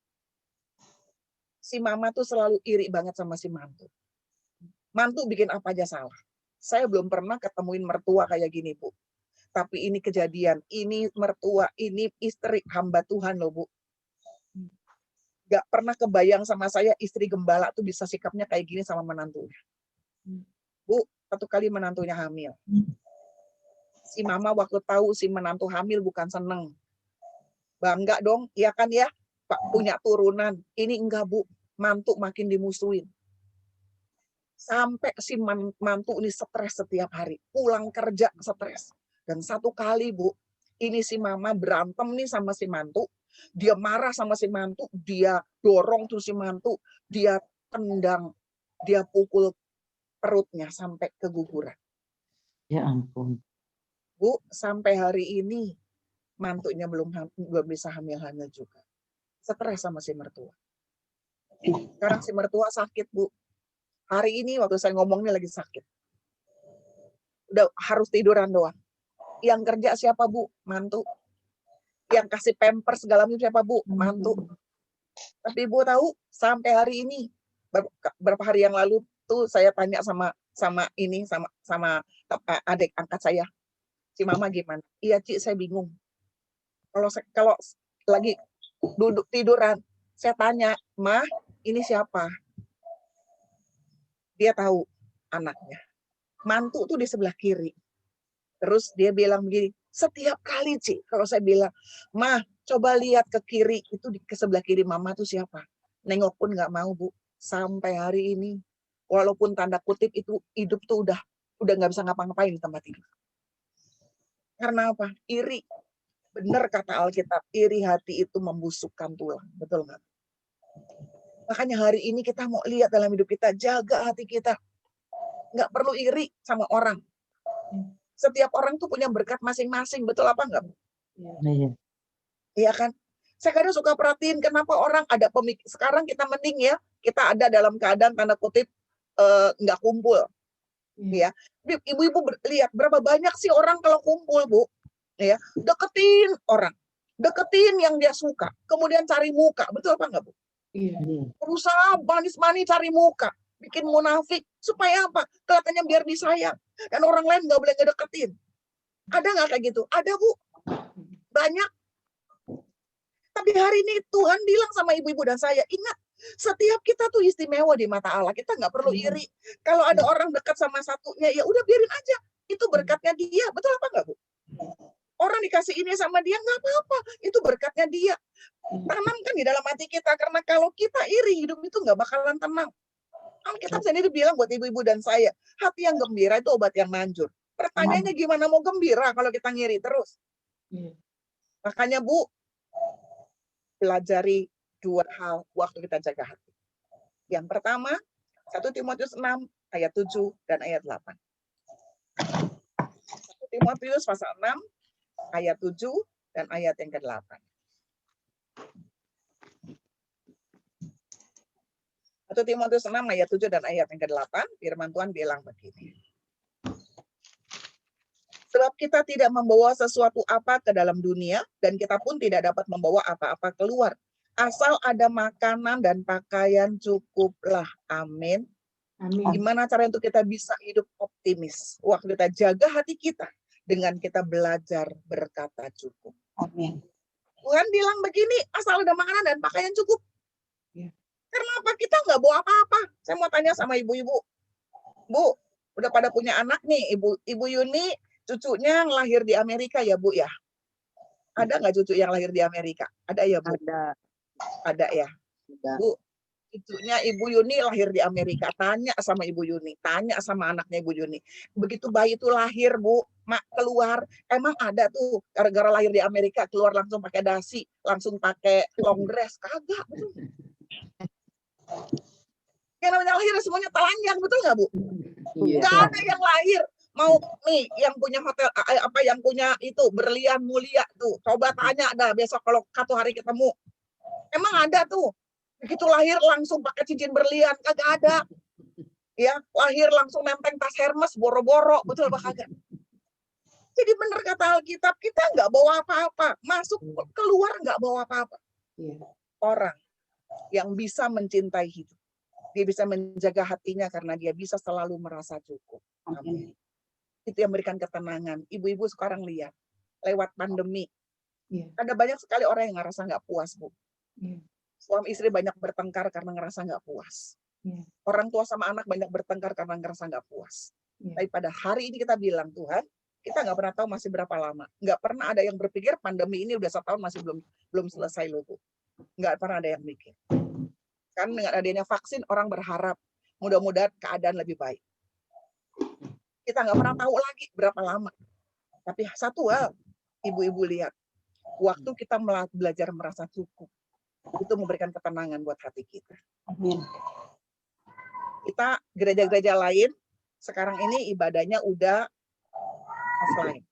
Si mama tuh selalu iri banget sama si mantu. Mantu bikin apa aja salah. Saya belum pernah ketemuin mertua kayak gini, Bu. Tapi ini kejadian, ini mertua, ini istri hamba Tuhan loh, Bu. Nggak pernah kebayang sama saya istri gembala tuh bisa sikapnya kayak gini sama menantunya. Bu, satu kali menantunya hamil. Si mama waktu tahu si menantu hamil bukan seneng. Bangga dong, iya kan ya, Pak punya turunan. Ini enggak, Bu, mantu makin dimusuhin. Sampai si mantu ini stres setiap hari. Pulang kerja stres. Dan satu kali, Bu, ini si mama berantem nih sama si mantu. Dia marah sama si mantu, dia dorong tuh si mantu, dia tendang, dia pukul perutnya sampai keguguran. Ya ampun. Bu, sampai hari ini mantunya belum bisa hamil-hamil juga. Stres sama si mertua. Sekarang si mertua sakit, Bu. Hari ini waktu saya ngomongnya lagi sakit. Udah harus tiduran doang. Yang kerja siapa, Bu? Mantu. Yang kasih pamper segala macam siapa, Bu? Mantu. Tapi Bu tahu sampai hari ini berapa hari yang lalu tuh saya tanya sama adik angkat saya. Si mama gimana? Iya, Ci, saya bingung. Kalau lagi duduk tiduran, saya tanya, "Mah, ini siapa?" Dia tahu anaknya. Mantu tuh di sebelah kiri. Terus dia bilang begini, setiap kali, Ci, kalau saya bilang, "Mah, coba lihat ke kiri, itu ke sebelah kiri mama tuh siapa?" Nengok pun nggak mau, Bu. Sampai hari ini, walaupun tanda kutip itu hidup tuh udah nggak bisa ngapa-ngapain di tempat tidur. Karena apa? Iri. Benar kata Alkitab, iri hati itu membusukkan tulang. Betul nggak? Makanya hari ini kita mau lihat dalam hidup kita, jaga hati kita. Nggak perlu iri sama orang. Setiap orang tuh punya berkat masing-masing. Betul apa enggak? Iya. Iya kan? Saya kadang suka perhatiin kenapa orang ada sekarang kita mending ya, kita ada dalam keadaan tanda kutip nggak kumpul. Ya, ibu-ibu lihat berapa banyak sih orang kalau kumpul, Bu, ya deketin orang, deketin yang dia suka, kemudian cari muka, betul apa enggak, Bu? Iya. Berusaha manis-manis cari muka, bikin munafik supaya apa? Kelihatannya biar disayang dan orang lain nggak boleh ngedeketin. Ada nggak kayak gitu? Ada, Bu, banyak. Tapi hari ini Tuhan bilang sama ibu-ibu dan saya, ingat, setiap kita tuh istimewa di mata Allah. Kita nggak perlu iri. Kalau ada orang dekat sama satunya, ya udah biarin aja. Itu berkatnya dia. Betul apa enggak, Bu? Orang dikasih ini sama dia, nggak apa-apa. Itu berkatnya dia. Tanamkan di dalam hati kita. Karena kalau kita iri, hidup itu nggak bakalan tenang. Alkitab sendiri bilang buat ibu-ibu dan saya, hati yang gembira itu obat yang manjur. Pertanyaannya gimana mau gembira kalau kita ngiri terus? Makanya, Bu, pelajari dua hal waktu kita jaga hati. Yang pertama, 1 Timotius 6 ayat 7 dan ayat 8. 1 Timotius pasal 6 ayat 7 dan ayat yang ke-8. 1 Timotius 6 ayat 7 dan ayat yang ke-8, firman Tuhan bilang begini. Sebab kita tidak membawa sesuatu apa ke dalam dunia, dan kita pun tidak dapat membawa apa-apa keluar. Asal ada makanan dan pakaian cukuplah. Amin. Amin. Gimana cara untuk kita bisa hidup optimis? Waktu kita jaga hati kita dengan kita belajar berkata cukup. Amin. Tuhan bilang begini, asal ada makanan dan pakaian cukup. Ya. Karena apa? Kita nggak bawa apa-apa. Saya mau tanya sama ibu-ibu. Bu, udah pada punya anak nih, Ibu Yuni, cucunya yang lahir di Amerika ya, Bu ya? Ada nggak cucu yang lahir di Amerika? Ada ya, Bu? Ada. Ada ya. Ada. Bu, Cucunya Ibu Yuni lahir di Amerika. Tanya sama Ibu Yuni, tanya sama anaknya Ibu Yuni. Begitu bayi itu lahir, Bu, mak keluar, emang ada tuh gara-gara lahir di Amerika keluar langsung pakai dasi, langsung pakai long dress, kagak, betul. Yang namanya lahir semuanya telanjang, betul nggak, Bu? Iya. Nggak ada yang lahir mau nih yang punya hotel apa yang punya itu berlian mulia tuh. Coba tanya dah besok kalau satu hari ketemu. Emang ada tuh. Begitu lahir langsung pakai cincin berlian, kagak ada. Ya, lahir langsung nempeng tas Hermes boro-boro, betul apa kagak? Jadi benar kata Alkitab, kita nggak bawa apa-apa, masuk keluar nggak bawa apa-apa. Orang yang bisa mencintai hidup, dia bisa menjaga hatinya karena dia bisa selalu merasa cukup. Amin. Itu yang memberikan ketenangan. Ibu-ibu sekarang lihat, lewat pandemi, ada banyak sekali orang yang ngerasa nggak puas, Bu. Suami istri banyak bertengkar karena ngerasa nggak puas. Orang tua sama anak banyak bertengkar karena ngerasa nggak puas. Tapi pada hari ini kita bilang, Tuhan, kita nggak pernah tahu masih berapa lama. Nggak pernah ada yang berpikir pandemi ini udah 1 tahun masih belum selesai loh, Bu. Nggak pernah ada yang mikir. Kan dengan adanya vaksin, orang berharap mudah-mudahan keadaan lebih baik. Kita nggak pernah tahu lagi berapa lama. Tapi satu hal, ibu-ibu lihat, waktu kita belajar merasa cukup, itu memberikan ketenangan buat hati kita. Amin. Kita gereja-gereja lain sekarang ini ibadahnya udah offline.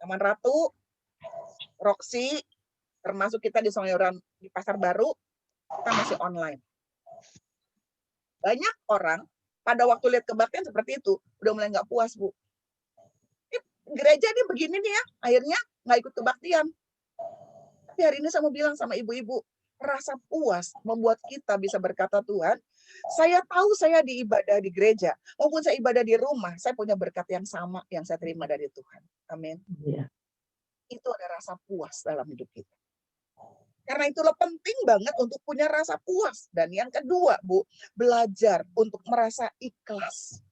Taman Ratu, Roxy, termasuk kita di Songoran di Pasar Baru, kita masih online. Banyak orang pada waktu lihat kebaktian seperti itu udah mulai nggak puas, Bu. Gereja ini begini nih ya, akhirnya nggak ikut kebaktian. Tapi hari ini saya mau bilang sama ibu-ibu, rasa puas membuat kita bisa berkata, Tuhan, saya tahu saya diibadah di gereja, maupun saya ibadah di rumah, saya punya berkat yang sama yang saya terima dari Tuhan. Amin. Itu ada rasa puas dalam hidup kita. Karena itulah penting banget untuk punya rasa puas. Dan yang kedua, Bu, belajar untuk merasa ikhlas.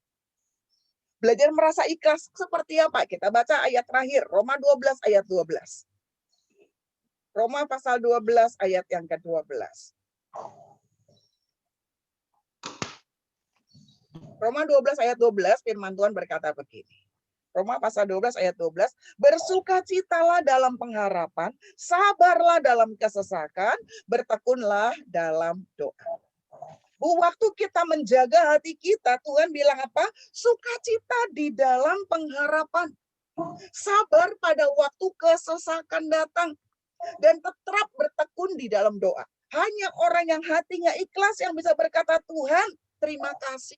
Belajar merasa ikhlas seperti apa? Kita baca ayat terakhir, Roma 12 ayat 12. Roma pasal 12 ayat yang ke-12. Roma 12 ayat 12, firman Tuhan berkata begini. Roma pasal 12 ayat 12, bersukacitalah dalam pengharapan, sabarlah dalam kesesakan, bertekunlah dalam doa. Bu, waktu kita menjaga hati kita, Tuhan bilang apa? Sukacita di dalam pengharapan. Sabar pada waktu kesesakan datang. Dan tetap bertekun di dalam doa. Hanya orang yang hatinya ikhlas yang bisa berkata, Tuhan, terima kasih.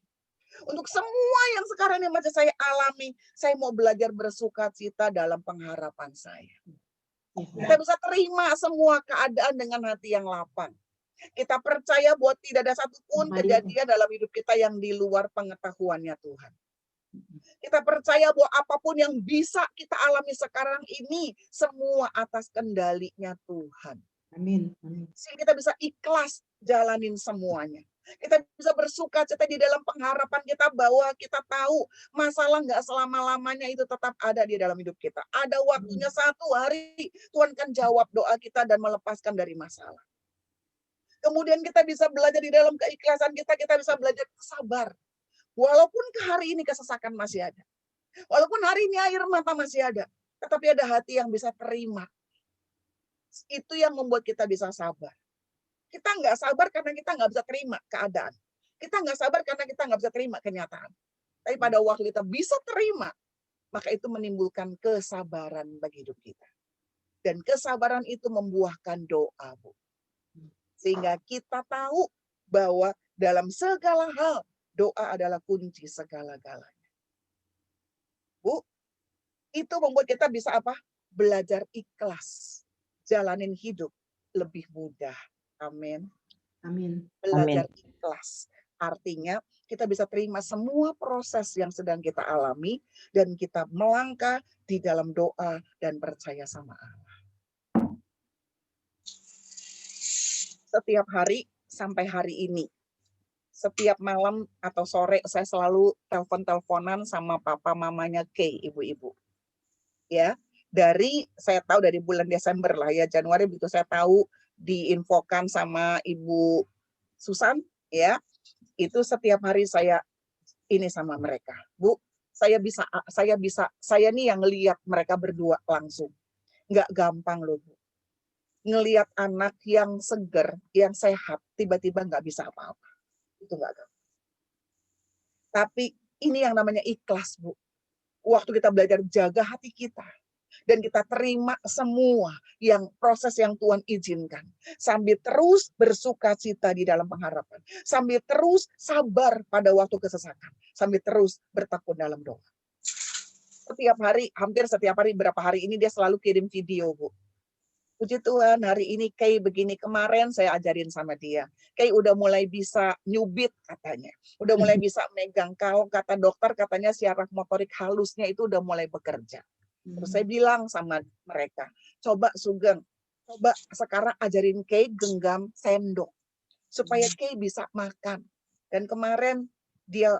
Untuk semua yang sekarang ini masih saya alami, saya mau belajar bersukacita dalam pengharapan saya. Kita bisa terima semua keadaan dengan hati yang lapang. Kita percaya bahwa tidak ada satupun kejadian dalam hidup kita yang di luar pengetahuannya Tuhan. Kita percaya bahwa apapun yang bisa kita alami sekarang ini, semua atas kendalinya Tuhan. Amin. Sehingga kita bisa ikhlas jalanin semuanya. Kita bisa bersukacita di dalam pengharapan kita bahwa kita tahu masalah nggak selama-lamanya itu tetap ada di dalam hidup kita. Ada waktunya satu hari Tuhan akan jawab doa kita dan melepaskan dari masalah. Kemudian kita bisa belajar di dalam keikhlasan kita, kita bisa belajar sabar. Walaupun hari ini kesesakan masih ada. Walaupun hari ini air mata masih ada. Tetapi ada hati yang bisa terima. Itu yang membuat kita bisa sabar. Kita nggak sabar karena kita nggak bisa terima keadaan. Kita nggak sabar karena kita nggak bisa terima kenyataan. Tapi pada waktu kita bisa terima, maka itu menimbulkan kesabaran bagi hidup kita. Dan kesabaran itu membuahkan doa, Bu. Sehingga kita tahu bahwa dalam segala hal, doa adalah kunci segala-galanya. Bu, itu membuat kita bisa apa? Belajar ikhlas. Jalanin hidup lebih mudah. Amin. Amin. Belajar ikhlas. Artinya kita bisa terima semua proses yang sedang kita alami dan kita melangkah di dalam doa dan percaya sama Allah. Setiap hari sampai hari ini, setiap malam atau sore saya selalu telepon-teleponan sama papa mamanya Kay, ibu-ibu. Ya, saya tahu dari bulan Desember lah ya, Januari begitu saya tahu diinfokan sama Ibu Susan, ya, itu setiap hari saya ini sama mereka. Bu, saya nih yang lihat mereka berdua langsung. Nggak gampang loh, Bu. Ngelihat anak yang seger, yang sehat, tiba-tiba nggak bisa apa-apa. Itu nggak gampang. Tapi ini yang namanya ikhlas, Bu. Waktu kita belajar jaga hati kita, dan kita terima semua yang proses yang Tuhan izinkan. Sambil terus bersuka cita di dalam pengharapan. Sambil terus sabar pada waktu kesesakan. Sambil terus bertekun dalam doa. Setiap hari, hampir setiap hari, berapa hari ini dia selalu kirim video, Bu. Puji Tuhan, hari ini Kay begini, kemarin saya ajarin sama dia. Kay udah mulai bisa nyubit katanya. Udah mulai bisa megang kalung, kata dokter katanya syaraf motorik halusnya itu udah mulai bekerja. Terus saya bilang sama mereka, coba Sugeng, coba sekarang ajarin Kay genggam sendok. Supaya Kay bisa makan. Dan kemarin dia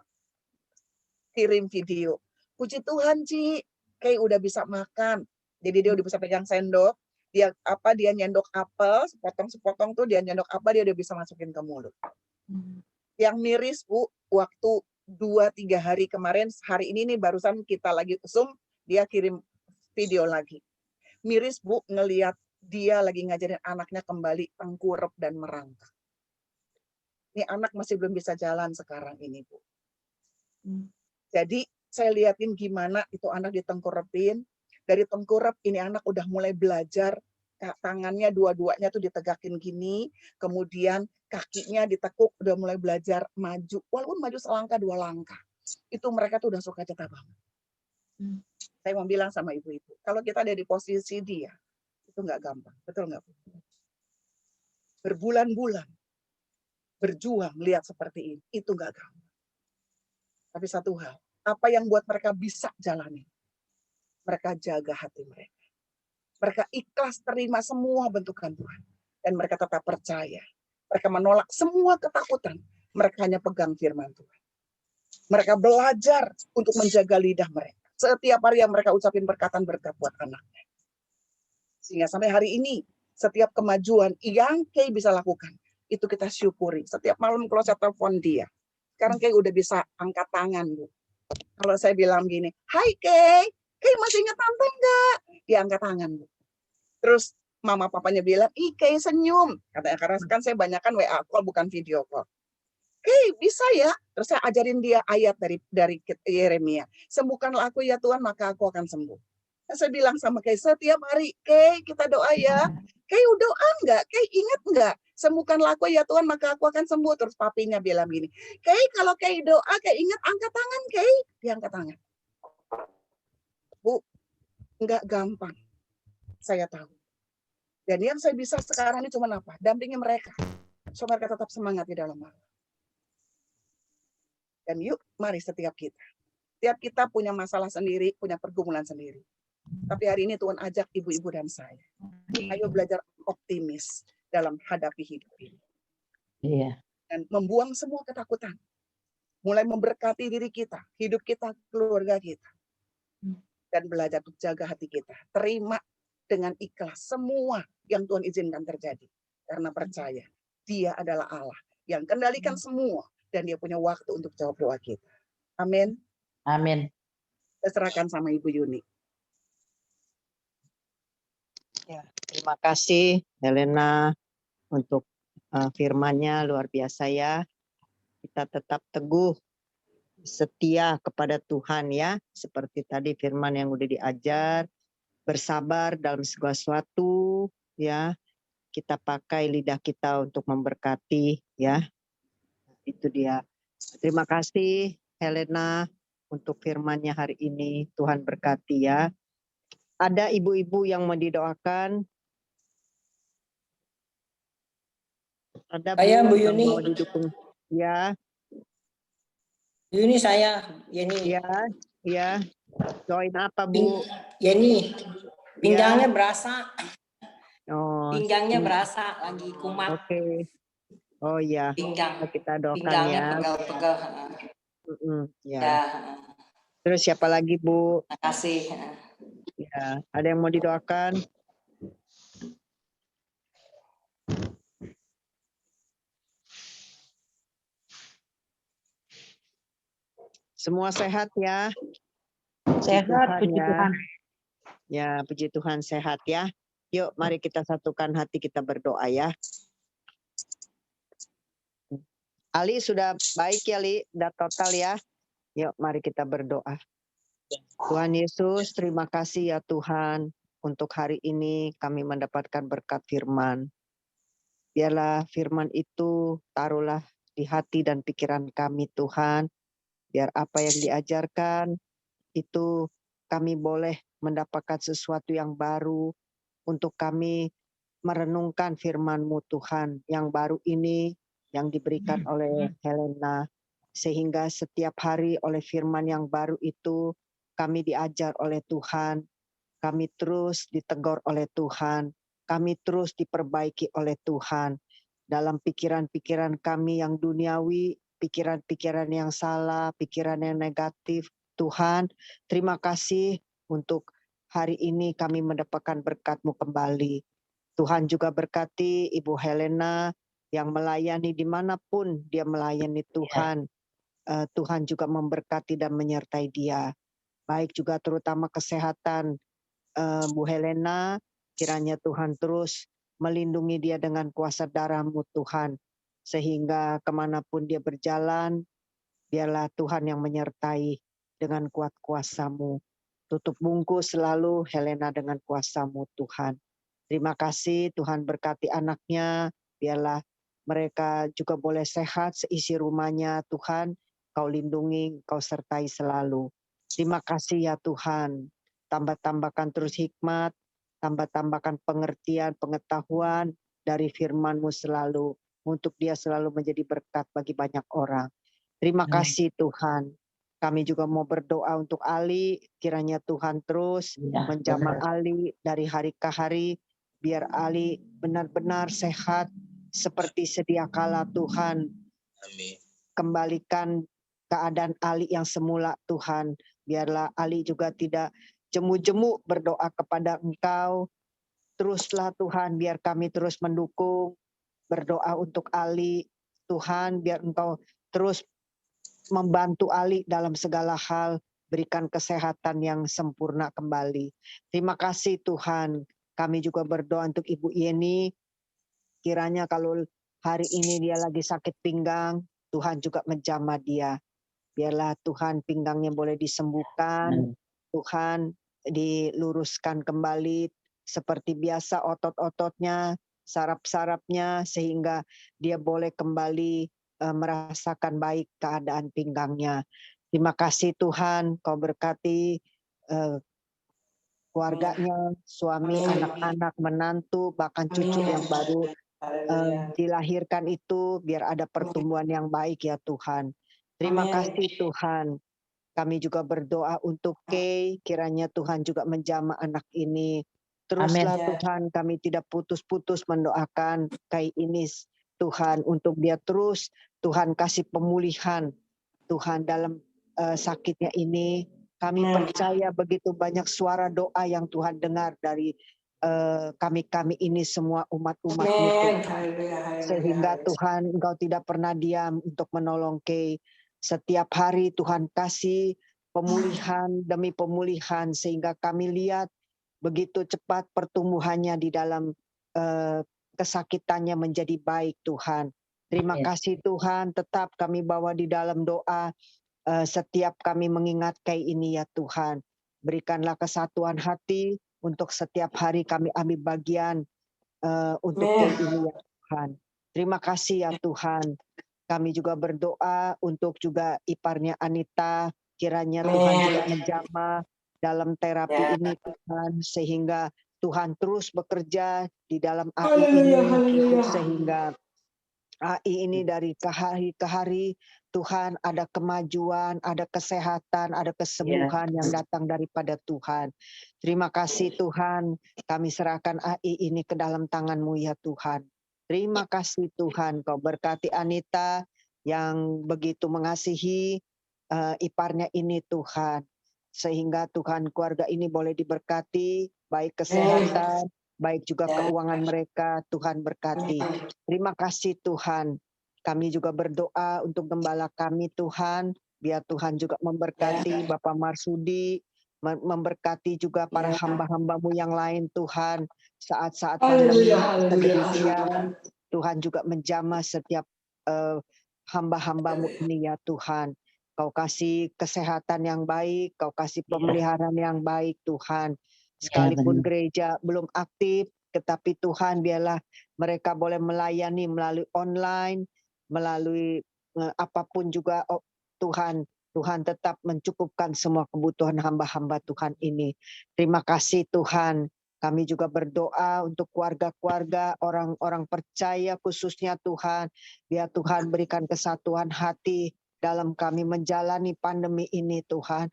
kirim video. Puji Tuhan, Ci, Kay udah bisa makan. Jadi dia udah bisa pegang sendok. Dia nyendok apel, sepotong-sepotong tuh dia nyendok apel, dia udah bisa masukin ke mulut. Yang miris, Bu, waktu 2-3 hari kemarin, hari ini nih barusan kita lagi Zoom, dia kirim video lagi. Miris, Bu, ngelihat dia lagi ngajarin anaknya kembali tengkurap dan merangkak. Ini anak masih belum bisa jalan sekarang ini, Bu. Jadi saya liatin gimana itu anak ditengkurepin. Dari tengkurap ini anak udah mulai belajar, tangannya dua-duanya tuh ditegakin gini, kemudian kakinya ditekuk, udah mulai belajar maju, walaupun maju selangkah 2 langkah. Itu mereka tuh udah suka cita banget. Saya mau bilang sama ibu-ibu, kalau kita ada di posisi dia, itu nggak gampang, betul nggak? Berbulan-bulan berjuang lihat seperti ini, itu nggak gampang. Tapi satu hal, apa yang buat mereka bisa jalani? Mereka jaga hati mereka. Mereka ikhlas terima semua bentukan Tuhan. Dan mereka tetap percaya. Mereka menolak semua ketakutan. Mereka hanya pegang firman Tuhan. Mereka belajar untuk menjaga lidah mereka. Setiap hari yang mereka ucapin berkatan berkat buat anaknya. Sehingga sampai hari ini, setiap kemajuan yang Kay bisa lakukan, itu kita syukuri. Setiap malam kalau saya telepon dia, sekarang Kay udah bisa angkat tangan, Bu. Kalau saya bilang gini, hai Kay, Kay masih ingat tante enggak? Dia angkat tangan, Bu. Terus mama papanya bilang, ih Kay senyum. Katanya, karena kan saya banyakkan WA call bukan video call. Kay bisa ya? Terus saya ajarin dia ayat dari Yeremia. Sembuhkanlah aku ya Tuhan, maka aku akan sembuh. Dan saya bilang sama Kay, setiap hari, Kay kita doa ya. Kay doa enggak? Kay ingat enggak? Sembuhkanlah aku ya Tuhan, maka aku akan sembuh. Terus papinya bilang gini, Kay kalau Kay doa, Kay ingat angkat tangan Kay. Dia angkat tangan. Bu, enggak gampang. Saya tahu. Dan yang saya bisa sekarang ini cuma apa? Dampingi mereka. Supaya mereka tetap semangat di dalam Allah. Dan yuk, mari setiap kita punya masalah sendiri, punya pergumulan sendiri. Tapi hari ini Tuhan ajak ibu-ibu dan saya. Ayo belajar optimis dalam hadapi hidup ini. Iya. Dan membuang semua ketakutan. Mulai memberkati diri kita, hidup kita, keluarga kita. Dan belajar untuk jaga hati kita. Terima dengan ikhlas semua yang Tuhan izinkan terjadi. Karena percaya, Dia adalah Allah yang kendalikan semua. Dan Dia punya waktu untuk jawab doa kita. Amin. Amin. Saya serahkan sama Ibu Yuni. Ya, terima kasih Helena untuk firman-Nya, luar biasa ya. Kita tetap teguh, setia kepada Tuhan ya. Seperti tadi firman yang udah diajar, bersabar dalam segala sesuatu ya. Kita pakai lidah kita untuk memberkati ya. Itu dia. Terima kasih Helena untuk firman-Nya hari ini. Tuhan berkati ya. Ada ibu-ibu yang mau didoakan? Ada Saya Bu yang Yuni. mau didukung? Ya, Yuni saya, Yeni. ya. Join apa Bu? Yeni, pinggangnya berasa, Oh, pinggangnya berasa lagi kumat. Oke. Oh ya, kita doakan Pinggangnya ya. pegal-pegal. Ya. Ya, Terus siapa lagi Bu? terima kasih. Ya, ada yang mau didoakan? Semua sehat ya. Puji Sehat, Tuhan puji ya. Tuhan. Ya, puji Tuhan sehat ya. Yuk, mari kita satukan hati kita berdoa ya. Ali sudah baik ya, Li? Udah total ya. Yuk, mari kita berdoa. Tuhan Yesus, terima kasih ya Tuhan. Untuk hari ini kami mendapatkan berkat firman. Biarlah firman itu taruhlah di hati dan pikiran kami Tuhan. Biar apa yang diajarkan itu kami boleh mendapatkan sesuatu yang baru untuk kami merenungkan firman-Mu Tuhan yang baru ini yang diberikan oleh Helena. Sehingga setiap hari oleh firman yang baru itu kami diajar oleh Tuhan, kami terus ditegur oleh Tuhan, kami terus diperbaiki oleh Tuhan. Dalam pikiran-pikiran kami yang duniawi, pikiran-pikiran yang salah, pikiran yang negatif, Tuhan, terima kasih untuk hari ini kami mendapatkan berkat-Mu kembali. Tuhan juga berkati Ibu Helena yang melayani dimanapun dia melayani Tuhan. Tuhan juga memberkati dan menyertai dia. Baik juga terutama kesehatan Bu Helena, kiranya Tuhan terus melindungi dia dengan kuasa darah-Mu Tuhan. Sehingga kemanapun dia berjalan, biarlah Tuhan yang menyertai dengan kuat kuasa-Mu. Tutup bungkus selalu Helena dengan kuasa-Mu Tuhan. Terima kasih Tuhan berkati anaknya, biarlah mereka juga boleh sehat seisi rumahnya Tuhan. Kau lindungi, Kau sertai selalu. Terima kasih ya Tuhan. Tambah-tambahkan terus hikmat, tambah-tambahkan pengertian, pengetahuan dari firman-Mu selalu. Untuk dia selalu menjadi berkat bagi banyak orang. Terima kasih Tuhan. Kami juga mau berdoa untuk Ali, kiranya Tuhan terus menjamah Ali dari hari ke hari, biar Ali benar-benar sehat seperti sedia kala Tuhan. Amin. Kembalikan keadaan Ali yang semula Tuhan. Biarlah Ali juga tidak jemu-jemu berdoa kepada Engkau. Teruslah Tuhan, biar kami terus mendukung, berdoa untuk Ali. Tuhan, biar Engkau terus membantu Ali dalam segala hal, berikan kesehatan yang sempurna kembali. Terima kasih Tuhan. Kami juga berdoa untuk Ibu Yeni, kiranya kalau hari ini dia lagi sakit pinggang, Tuhan juga menjamah dia. Biarlah Tuhan pinggangnya boleh disembuhkan, Tuhan diluruskan kembali seperti biasa otot-ototnya, saraf-sarafnya, sehingga dia boleh kembali merasakan baik keadaan pinggangnya. Terima kasih Tuhan, Kau berkati keluarganya, suami, anak-anak, menantu, bahkan cucu yang baru dilahirkan itu, biar ada pertumbuhan yang baik ya Tuhan. Terima kasih Tuhan. Kami juga berdoa untuk Kay, kiranya Tuhan juga menjamah anak ini. Teruslah Tuhan, kami tidak putus-putus mendoakan Kay ini Tuhan, untuk dia terus Tuhan kasih pemulihan Tuhan dalam sakitnya ini. Kami percaya begitu banyak suara doa yang Tuhan dengar dari kami-kami ini semua umat-umat-Mu Tuhan. Sehingga Tuhan Engkau tidak pernah diam untuk menolong Kay. Setiap hari Tuhan kasih pemulihan demi pemulihan, sehingga kami lihat begitu cepat pertumbuhannya di dalam kesakitannya menjadi baik Tuhan. Terima kasih Tuhan, tetap kami bawa di dalam doa setiap kami mengingat Kay ini ya Tuhan. Berikanlah kesatuan hati untuk setiap hari kami ambil bagian untuk Kay ini ya Tuhan. Terima kasih ya Tuhan. Kami juga berdoa untuk juga iparnya Anita, kiranya Tuhan juga menjamah dalam terapi ini Tuhan, sehingga Tuhan terus bekerja di dalam AI ini, sehingga AI ini dari hari ke hari Tuhan ada kemajuan, ada kesehatan, ada kesembuhan yang datang daripada Tuhan. Terima kasih Tuhan, kami serahkan AI ini ke dalam tangan-Mu ya Tuhan. Terima kasih Tuhan, Kau berkati Anita yang begitu mengasihi iparnya ini Tuhan. Sehingga Tuhan keluarga ini boleh diberkati, baik kesehatan, baik juga keuangan mereka, Tuhan berkati. Terima kasih Tuhan. Kami juga berdoa untuk gembala kami Tuhan, Biar Tuhan juga memberkati Bapak Marsudi, memberkati juga para Ya. hamba-hambamu yang lain Tuhan. Saat-saat pandemi sedemikian, Tuhan juga menjamah setiap hamba-hambamu ini ya Tuhan. Kau kasih kesehatan yang baik, Kau kasih pemeliharaan yang baik Tuhan. Sekalipun gereja belum aktif, tetapi Tuhan biarlah mereka boleh melayani melalui online, melalui apapun juga Tuhan. Tuhan tetap mencukupkan semua kebutuhan hamba-hamba Tuhan ini. Terima kasih Tuhan. Kami juga berdoa untuk keluarga-keluarga, orang-orang percaya khususnya Tuhan. Biar Tuhan berikan kesatuan hati dalam kami menjalani pandemi ini Tuhan.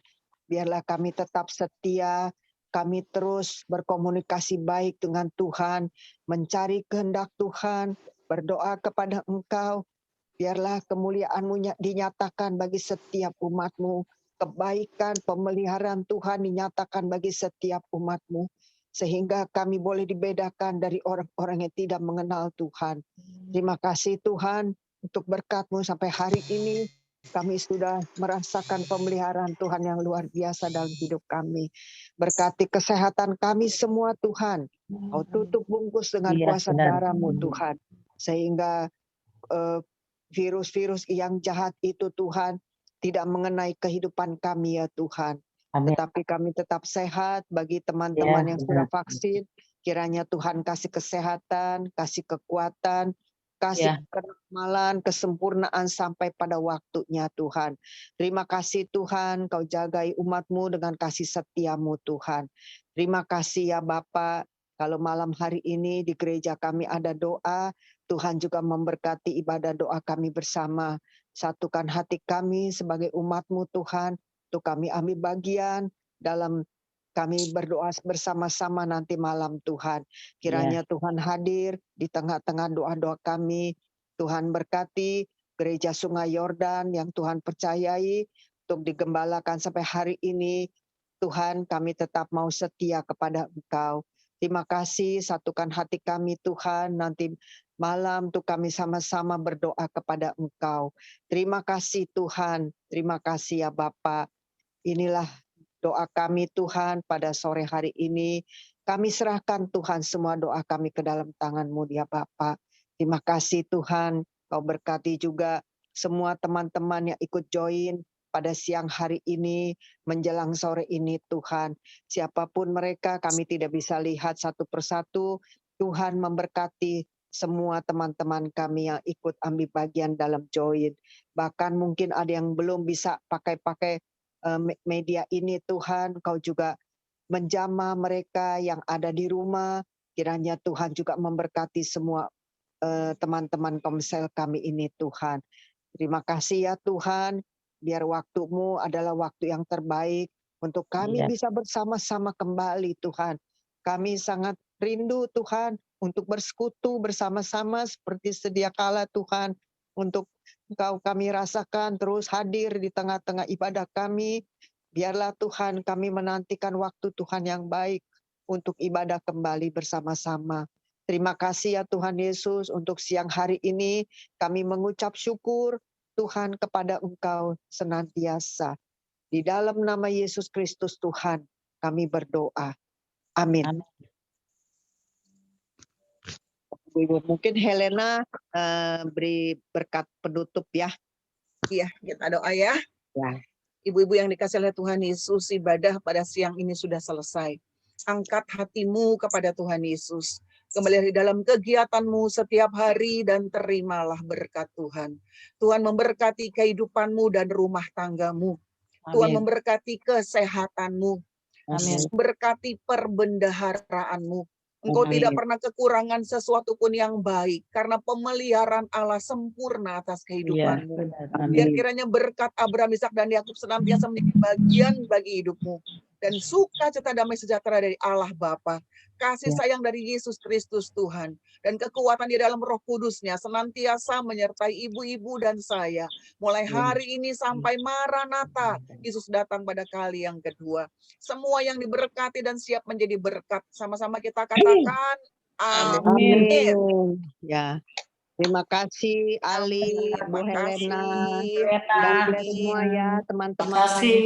Biarlah kami tetap setia, kami terus berkomunikasi baik dengan Tuhan, mencari kehendak Tuhan, berdoa kepada Engkau. Biarlah kemuliaan-Mu dinyatakan bagi setiap umat-Mu. Kebaikan, pemeliharaan Tuhan dinyatakan bagi setiap umat-Mu. Sehingga kami boleh dibedakan dari orang-orang yang tidak mengenal Tuhan. Terima kasih Tuhan untuk berkat-Mu sampai hari ini. Kami sudah merasakan pemeliharaan Tuhan yang luar biasa dalam hidup kami. Berkati kesehatan kami semua Tuhan. Kau tutup bungkus dengan kuasa darah-Mu Tuhan. Sehingga virus-virus yang jahat itu Tuhan tidak mengenai kehidupan kami ya Tuhan. Amin. Tetapi kami tetap sehat bagi teman-teman yang sudah vaksin. Kiranya Tuhan kasih kesehatan, kasih kekuatan, kasih kenormalan, kesempurnaan sampai pada waktunya Tuhan. Terima kasih Tuhan, Kau jagai umat-Mu dengan kasih setia-Mu Tuhan. Terima kasih ya Bapa. Kalau malam hari ini di gereja kami ada doa, Tuhan juga memberkati ibadah doa kami bersama. Satukan hati kami sebagai umat-Mu Tuhan, untuk kami ambil bagian dalam kami berdoa bersama-sama nanti malam Tuhan. Kiranya Tuhan hadir di tengah-tengah doa-doa kami. Tuhan berkati gereja Sungai Yordan yang Tuhan percayai untuk digembalakan sampai hari ini. Tuhan, kami tetap mau setia kepada Engkau. Terima kasih, satukan hati kami Tuhan, nanti malam tuh kami sama-sama berdoa kepada Engkau. Terima kasih Tuhan, terima kasih ya Bapa. Inilah doa kami Tuhan pada sore hari ini. Kami serahkan Tuhan semua doa kami ke dalam tangan-Mu ya Bapa. Terima kasih Tuhan, Kau berkati juga semua teman-teman yang ikut join pada siang hari ini, menjelang sore ini Tuhan. Siapapun mereka, kami tidak bisa lihat satu persatu. Tuhan memberkati semua teman-teman kami yang ikut ambil bagian dalam join. Bahkan mungkin ada yang belum bisa pakai media ini Tuhan. Kau juga menjamah mereka yang ada di rumah. Kiranya Tuhan juga memberkati semua teman-teman komsel kami ini Tuhan. Terima kasih ya Tuhan. Biar waktu-Mu adalah waktu yang terbaik untuk kami bisa bersama-sama kembali Tuhan. Kami sangat rindu Tuhan untuk bersekutu bersama-sama seperti sedia kala Tuhan. Untuk Engkau kami rasakan terus hadir di tengah-tengah ibadah kami. Biarlah Tuhan kami menantikan waktu Tuhan yang baik untuk ibadah kembali bersama-sama. Terima kasih ya Tuhan Yesus untuk siang hari ini kami mengucap syukur Tuhan kepada Engkau senantiasa. Di dalam nama Yesus Kristus Tuhan kami berdoa. Amin. Mungkin Helena beri berkat penutup ya. Iya, kita doa ya. Ibu-ibu yang dikasihi oleh Tuhan Yesus, ibadah pada siang ini sudah selesai. Angkat hatimu kepada Tuhan Yesus. Kembali dalam kegiatanmu setiap hari dan terimalah berkat Tuhan. Tuhan memberkati kehidupanmu dan rumah tanggamu. Tuhan memberkati kesehatanmu. Memberkati perbendaharaanmu. Engkau tidak pernah kekurangan sesuatu pun yang baik. Karena pemeliharaan Allah sempurna atas kehidupanmu. Biar kiranya berkat Abraham, Ishak dan Yakub senantiasa menjadi bagian bagi hidupmu. Dan sukacita damai sejahtera dari Allah Bapa, kasih sayang dari Yesus Kristus Tuhan, dan kekuatan di dalam Roh Kudus-Nya senantiasa menyertai ibu-ibu dan saya. Mulai hari ini sampai Maranatha, Yesus datang pada kali yang kedua. Semua yang diberkati dan siap menjadi berkat, sama-sama kita katakan amin. Ya. Terima kasih Ali, Bu Helena. God bless semua ya Terima teman-teman. kasih.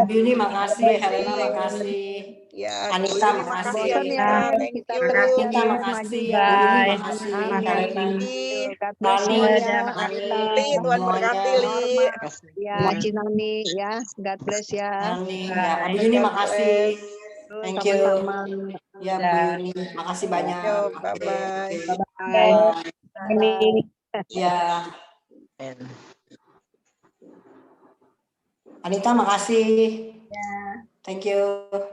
Yuni, makasih. Helena, makasih. Ya, Anita, terima makasih. kasih Bosan ya, Anita. Thank kita you. terus Anita, ya, makasih. maju Bu Yuni, guys. makasih. Amin. Helena. God bless Tani, semuanya. makasih. Li, Tuhan berkati Li. Norma, ya, Cinani, ya, God bless ya. Tani, ya. Bu Yuni, God makasih. Terus Thank you. sama-sama. Ya, Bu Yuni, makasih banyak. Yo, Oke, bye-bye. oke. Bye. Ya. Anita, makasih. Thank you.